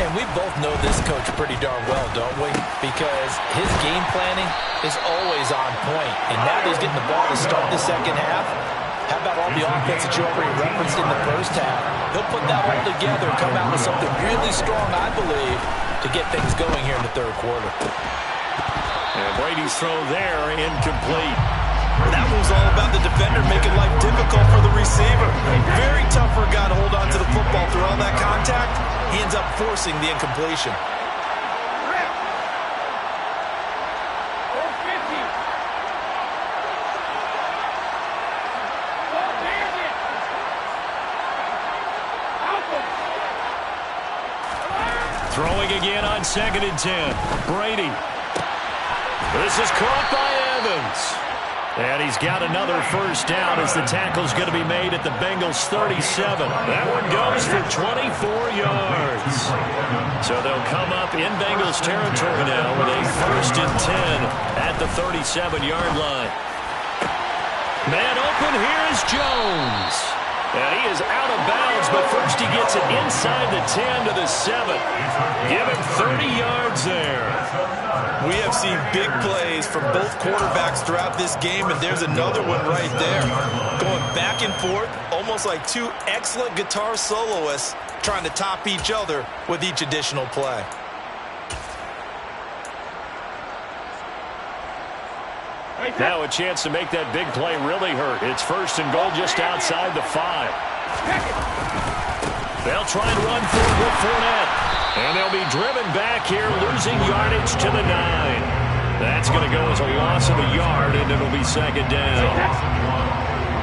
And we both know this coach pretty darn well, don't we? Because his game planning is always on point. And now that he's getting the ball to start the second half, how about all the offense that you already referenced in the first half? He'll put that all together and come out with something really strong, I believe, to get things going here in the third quarter. And Brady's throw there, incomplete. That was all about the defender making life difficult for the receiver. Very tough for a guy to hold on to the football through all that contact. He ends up forcing the incompletion. Throwing again on 2nd and 10. Brady. This is caught by Evans. And he's got another first down as the tackle's going to be made at the Bengals' 37. That one goes for 24 yards. So they'll come up in Bengals territory now with a 1st and 10 at the 37-yard line. Man open, here is Jones. And he is out of bounds, but first he gets it inside the 10 to the 7. Give him 30 yards there. We have seen big plays from both quarterbacks throughout this game, and there's another one right there. Going back and forth, almost like 2 excellent guitar soloists trying to top each other with each additional play. Now a chance to make that big play really hurt. It's 1st and goal just outside the 5. They'll try and run forward with Fournette. And they'll be driven back here, losing yardage to the 9. That's going to go as a loss of a yard, and it'll be 2nd down.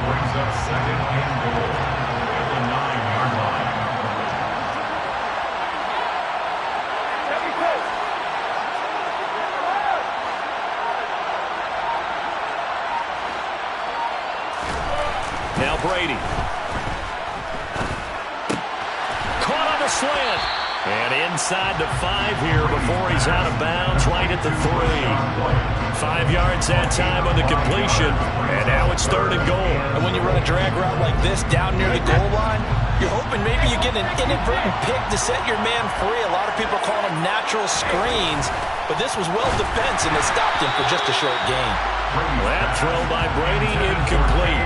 Brings up 2nd and goal at the 9-yard line. Now Brady. Caught on the slant. And inside the 5 here before he's out of bounds, right at the 3. 5 yards that time on the completion. And now it's 3rd and goal. And when you run a drag route like this down near the goal line, you're hoping maybe you get an inadvertent pick to set your man free. A lot of people call them natural screens. But this was well defense, and they stopped him for just a short gain. That throw by Brady incomplete.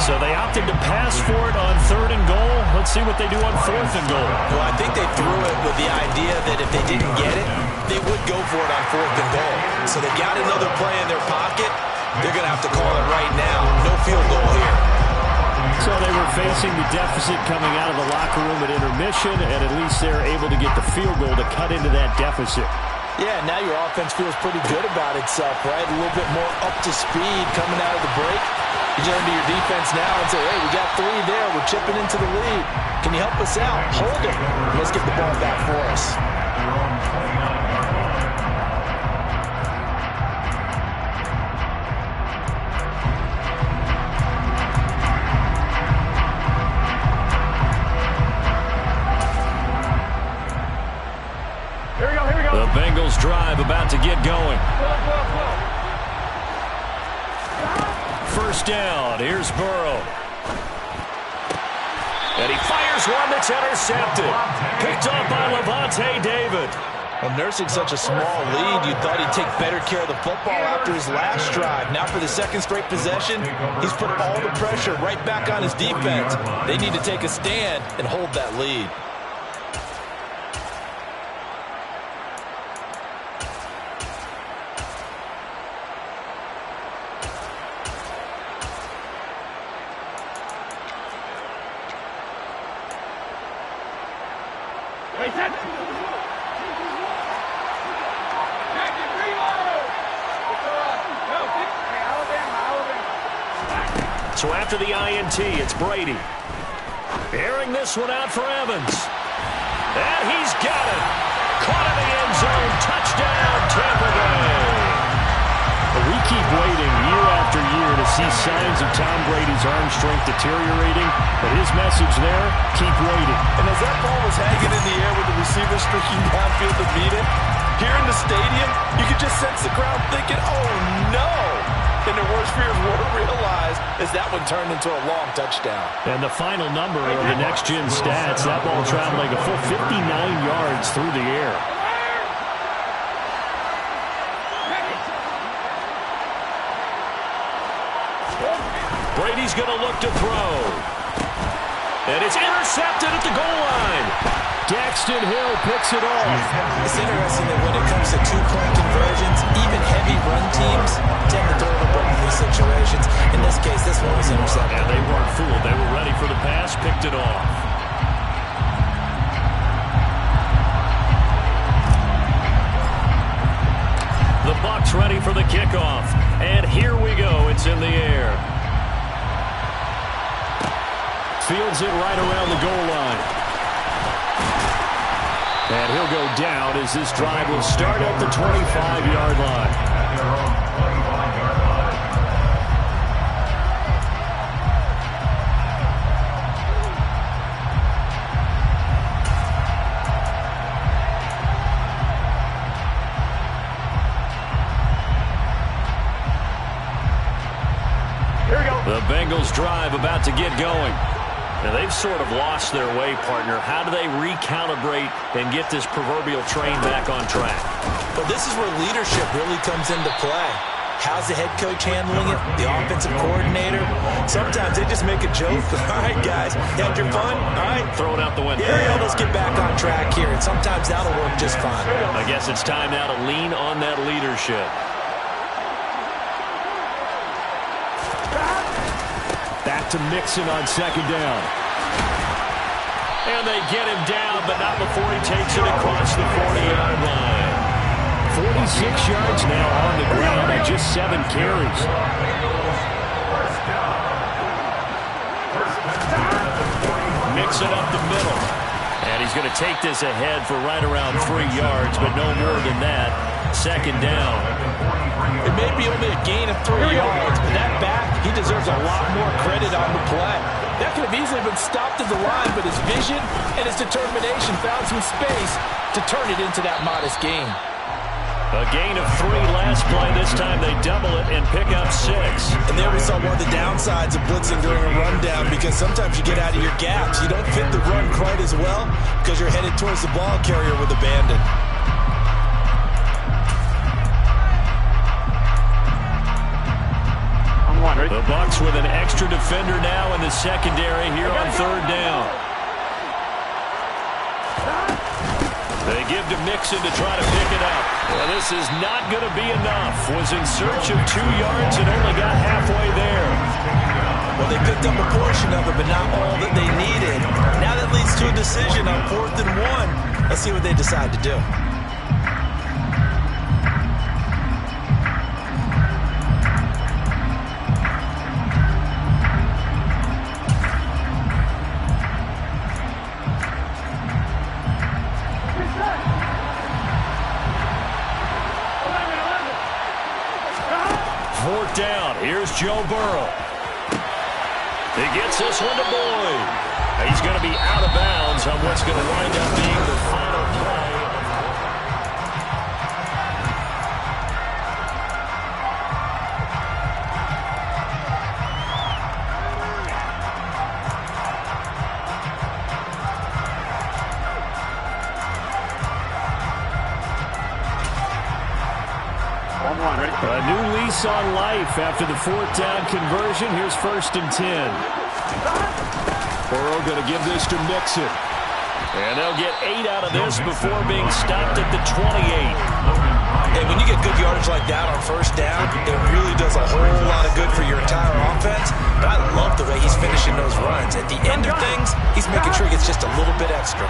So they opted to pass for it on 3rd and goal. Let's see what they do on 4th and goal. Well, I think they threw it with the idea that if they didn't get it, they would go for it on 4th and goal. So they got another play in their pocket. They're going to have to call it right now. No field goal here. So they were facing reducing the deficit coming out of the locker room at intermission, and at least they're able to get the field goal to cut into that deficit. Yeah, now your offense feels pretty good about itself, right? A little bit more up to speed coming out of the break. You turn to your defense now and say, hey, we got 3 there. We're chipping into the lead. Can you help us out? Hold it. Let's get the ball back for us. The Bengals drive about to get going. First down. Here's Burrow. And he fires one that's intercepted. Picked up by Levante David. Well, nursing such a small lead, you thought he'd take better care of the football after his last drive. Now for the second straight possession, he's put all the pressure right back on his defense. They need to take a stand and hold that lead. So after the INT, it's Brady. Airing this one out for Evans. And he's got it. Caught in the end zone. Touchdown, Tampa Bay. We keep waiting year after year to see signs of Tom Brady's arm strength deteriorating, but his message there, keep waiting. And as that ball was hanging in the air with the receiver streaking downfield to beat it, here in the stadium, you could just sense the crowd thinking, oh no! And their worst fears were realized as that one turned into a long touchdown. And the final number of the next-gen stats, that ball traveling a full 59 yards through the air. Brady's going to look to throw. And it's intercepted at the goal line. Daxton Hill picks it off. It's interesting that when it comes to two-point conversions, even heavy run teams tend to throw the ball in these situations. In this case, this one was intercepted. And they weren't fooled. They were ready for the pass, picked it off. The Bucs ready for the kickoff. And here we go. It's in the air. Fields it right around the goal line. And he'll go down as this drive will start at the 25-yard line. The Bengals drive about to get going. Now, they've sort of lost their way, partner. How do they recalibrate and get this proverbial train back on track? Well, this is where leadership really comes into play. How's the head coach handling it? The offensive coordinator? Sometimes they just make a joke. All right, guys, you had your fun? All right. Throw it out the window. Yeah, let's get back on track here. And sometimes that'll work just fine. I guess it's time now to lean on that leadership. Back to Mixon on second down. And they get him down, but not before he takes it across the 40-yard line. 46 yards now on the ground and just 7 carries. Mixon up the middle. And he's going to take this ahead for right around 3 yards, but no more than that. Second down. It may be only a gain of 3 yards, but that back, he deserves a lot more credit on the play. That could have easily been stopped at the line, but his vision and his determination found some space to turn it into that modest gain. A gain of 3 last play. This time they double it and pick up 6. And there we saw one of the downsides of blitzing during a rundown, because sometimes you get out of your gaps. You don't fit the run quite as well because you're headed towards the ball carrier with abandon. The Bucs with an extra defender now in the secondary here on third down. They give to Mixon to try to pick it up. Well, this is not going to be enough. Was in search of 2 yards and only got halfway there. Well, they picked up a portion of it, but not all that they needed. Now that leads to a decision on 4th and 1. Let's see what they decide to do. Fourth down. Here's Joe Burrow. He gets this one to Boyd. He's going to be out of bounds on what's going to wind up being the final play. A new lease on life after the 4th down conversion. Here's 1st and 10. Burrow going to give this to Mixon. And they'll get 8 out of this before being stopped at the 28. And when you get good yardage like that on 1st down, it really does a whole lot of good for your entire offense. But I love the way he's finishing those runs. At the end of things, he's making sure he gets just a little bit extra.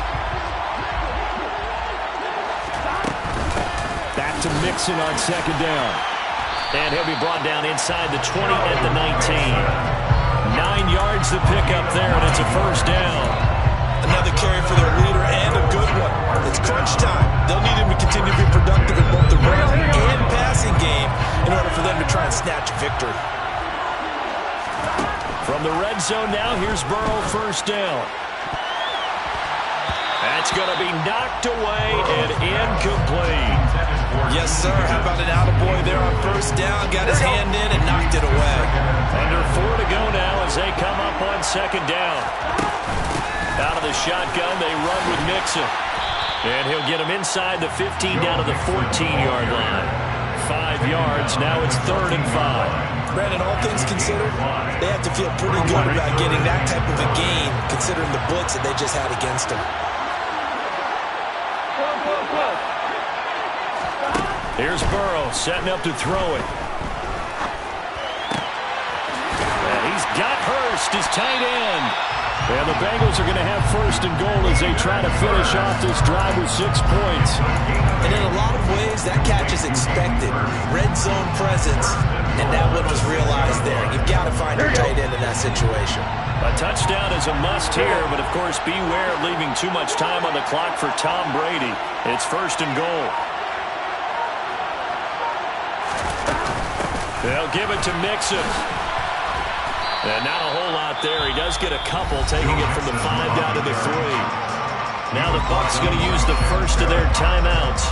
Back to Mixon on 2nd down. And he'll be brought down inside the 20 at the 19. 9 yards to pick up there, and it's a 1st down. Another carry for their leader, and a good one. It's crunch time. They'll need him to continue to be productive in both the run and passing game in order for them to try and snatch a victory. From the red zone now, here's Burrow, 1st down. That's going to be knocked away and incomplete. Yes, sir. How about an attaboy there on 1st down? Got his hand in and knocked it away. Under 4 to go now as they come up on 2nd down. Out of the shotgun, they run with Mixon. And he'll get him inside the 15 down to the 14-yard line. 5 yards. Now it's 3rd and 5. Brandon, all things considered, they have to feel pretty good about getting that type of a gain considering the blitz that they just had against them. Here's Burrow setting up to throw it. And he's got Hurst, his tight end. And the Bengals are going to have 1st and goal as they try to finish off this drive with 6 points. And in a lot of ways, that catch is expected. Red zone presence, and that one was realized there. You've got to find your tight end in that situation. A touchdown is a must here, but of course beware of leaving too much time on the clock for Tom Brady. It's 1st and goal. They'll give it to Mixon. And not a whole lot there. He does get a couple, taking it from the 5 down to the 3. Now the Bucs going to use the first of their timeouts.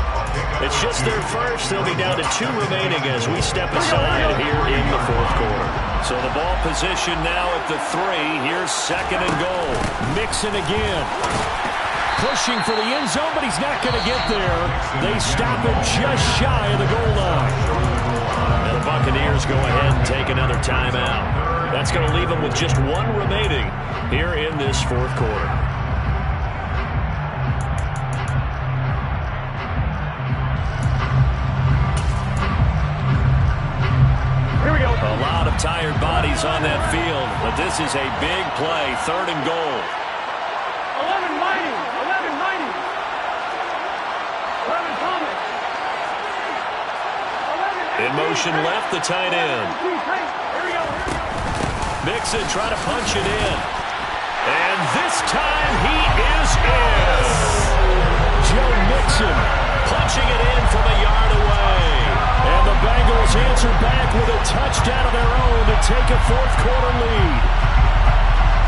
It's just their first. They'll be down to 2 remaining as we step aside here in the 4th quarter. So the ball position now at the 3. Here's 2nd and goal. Mixon again. Pushing for the end zone, but he's not going to get there. They stop him just shy of the goal line. And the Buccaneers go ahead and take another timeout. That's going to leave them with just 1 remaining here in this 4th quarter. Here we go. A lot of tired bodies on that field, but this is a big play, 3rd and goal. 11 mighty. 11 mighty. 11 Thomas. In motion left, the tight end. Here we go. Mixon trying to punch it in. And this time he is in. Joe Mixon punching it in from a yard away. And the Bengals answer back with a touchdown of their own to take a 4th quarter lead.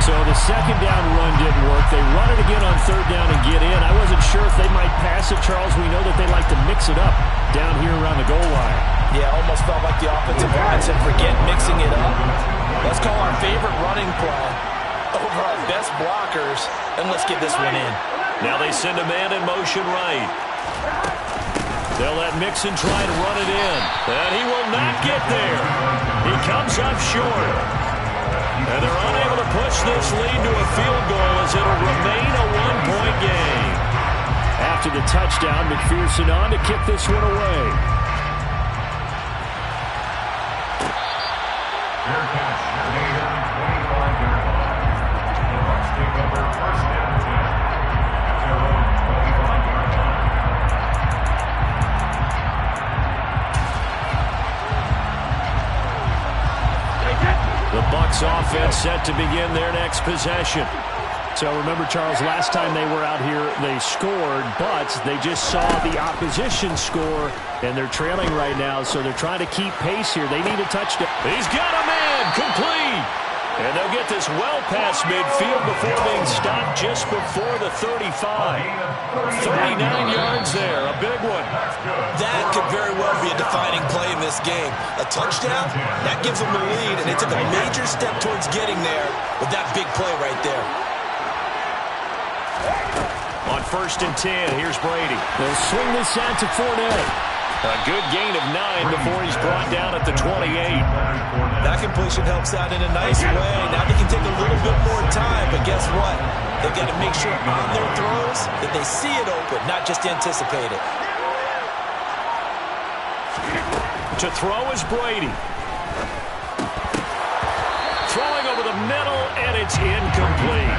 So the 2nd down run didn't work. They run it again on 3rd down and get in. I wasn't sure if they might pass it, Charles. We know that they like to mix it up down here around the goal line. Yeah, almost felt like the offensive line said, forget mixing it up. Let's call our favorite running play over our best blockers, and let's get this one in. Now they send a man in motion right. They'll let Mixon try and run it in. And he will not get there. He comes up short. And they're unable to push this lead to a field goal as it'll remain a 1-point game. After the touchdown, McPherson on to kick this one away. Fair catch, your leader, set to begin their next possession. So remember, Charles, last time they were out here, they scored, but they just saw the opposition score, and they're trailing right now, so they're trying to keep pace here. They need a touchdown. He's got a man, complete. And they'll get this well past midfield before being stopped just before the 35. 39 yards there, a big one. That could very well be a defining play in this game. A touchdown, that gives them the lead, and they took a major step towards getting there with that big play right there. On 1st and 10, here's Brady. They'll swing this out to Fournette. A good gain of 9 before he's brought down at the 28. That completion helps out in a nice way. Now they can take a little bit more time, but guess what? They've got to make sure on their throws that they see it open, not just anticipate it. To throw is Brady. Throwing over the middle, and it's incomplete.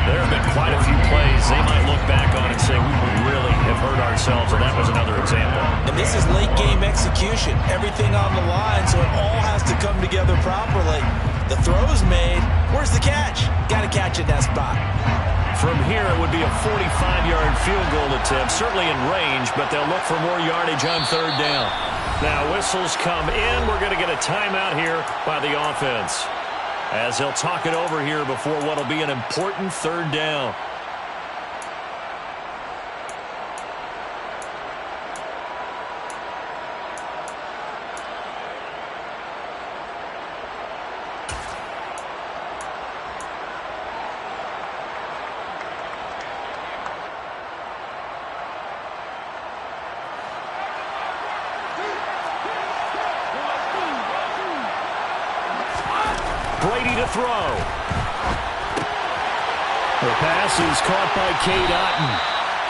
There have been quite a few plays they might look back on and say, we really have hurt ourselves, and that was another example. And this is late-game execution. Everything on the line, so it all has to come together properly. The throw's made. Where's the catch? Got to catch it in that spot. From here, it would be a 45-yard field goal attempt, certainly in range, but they'll look for more yardage on 3rd down. Now, whistles come in. We're going to get a timeout here by the offense, as they'll talk it over here before what will be an important 3rd down. Brady to throw. The pass is caught by Cade Otton.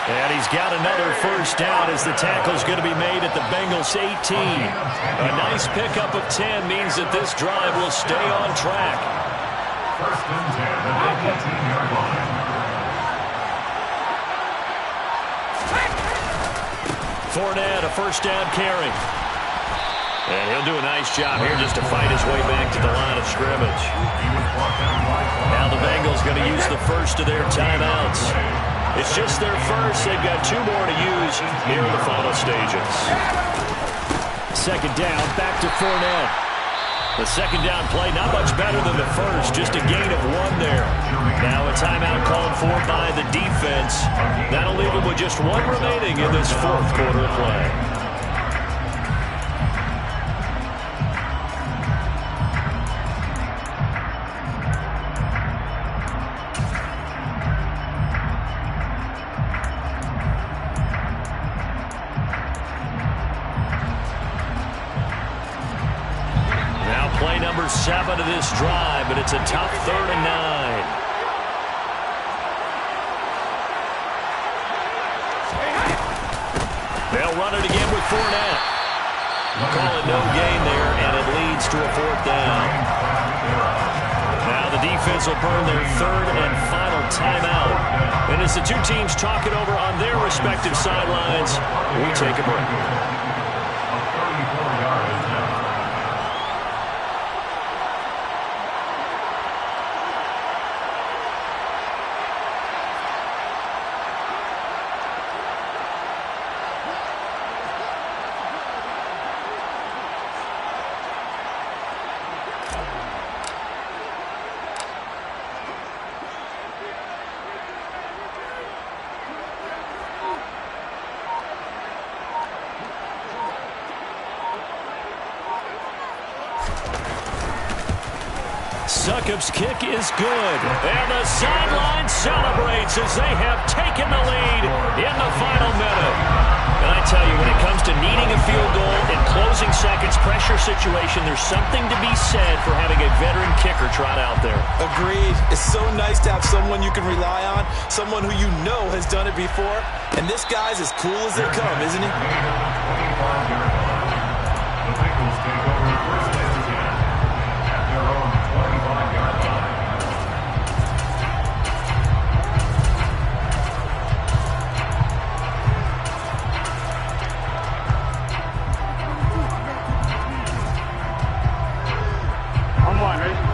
And he's got another 1st down as the tackle's going to be made at the Bengals 18. A nice pickup of 10 means that this drive will stay on track. 1st and 10 at the 18-yard line. Fournette, a 1st down carry. And he'll do a nice job here just to fight his way back to the line of scrimmage. Now the Bengals going to use the 1st of their timeouts. It's just their 1st. They've got 2 more to use here in the final stages. 2nd down, back to Fournette. The 2nd down play, not much better than the 1st, just a gain of 1 there. Now a timeout called for by the defense. That'll leave them with just 1 remaining in this 4th quarter of play. Play number 7 of this drive, but it's a tough 3rd and 9. They'll run it again with Fournette. Call it no gain there, and it leads to a 4th down. Now the defense will burn their 3rd and final timeout. And as the 2 teams talk it over on their respective sidelines, we take a break. Succop's kick is good. And the sideline celebrates as they have taken the lead in the final minute. And I tell you, when it comes to needing a field goal in closing seconds, pressure situation, there's something to be said for having a veteran kicker trot out there. Agreed. It's so nice to have someone you can rely on, someone who you know has done it before. And this guy's as cool as they come, isn't he? The Bengals take over 1st and 10 at their own 25-yard line.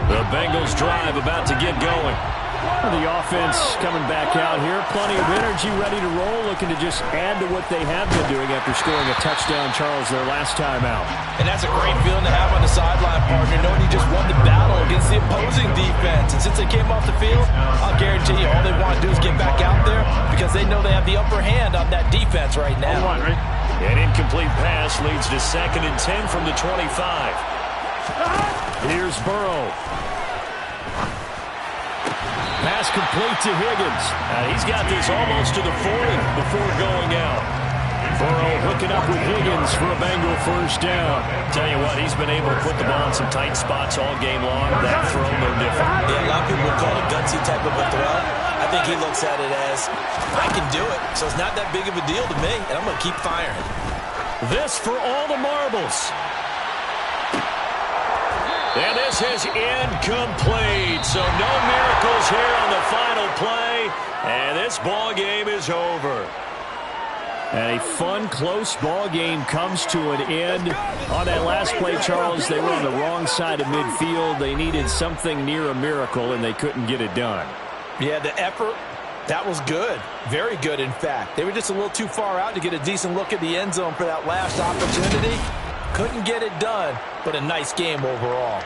The Bengals drive get going. The offense coming back out here. Plenty of energy, ready to roll, looking to just add to what they have been doing after scoring a touchdown, Charles, their last time out. And that's a great feeling to have on the sideline, partner, knowing you just won the battle against the opposing defense. And since they came off the field, I'll guarantee you all they want to do is get back out there because they know they have the upper hand on that defense right now. An incomplete pass leads to 2nd and 10 from the 25. Here's Burrow. Pass complete to Higgins. He's got this almost to the 40 before going out. Burrow hooking up with Higgins for a Bengal first down. Tell you what, he's been able to put the ball in some tight spots all game long. That throw, no different. Yeah, a lot of people would call it a gutsy type of a throw. I think he looks at it as, I can do it, so it's not that big of a deal to me, and I'm going to keep firing. This for all the marbles. And this is incomplete, so no miracles here on the final play, and this ball game is over. And a fun, close ball game comes to an end. On that last play, Charles, they were on the wrong side of midfield. They needed something near a miracle, and they couldn't get it done. Yeah, the effort, that was good. Very good, in fact. They were just a little too far out to get a decent look at the end zone for that last opportunity. Couldn't get it done, but a nice game overall.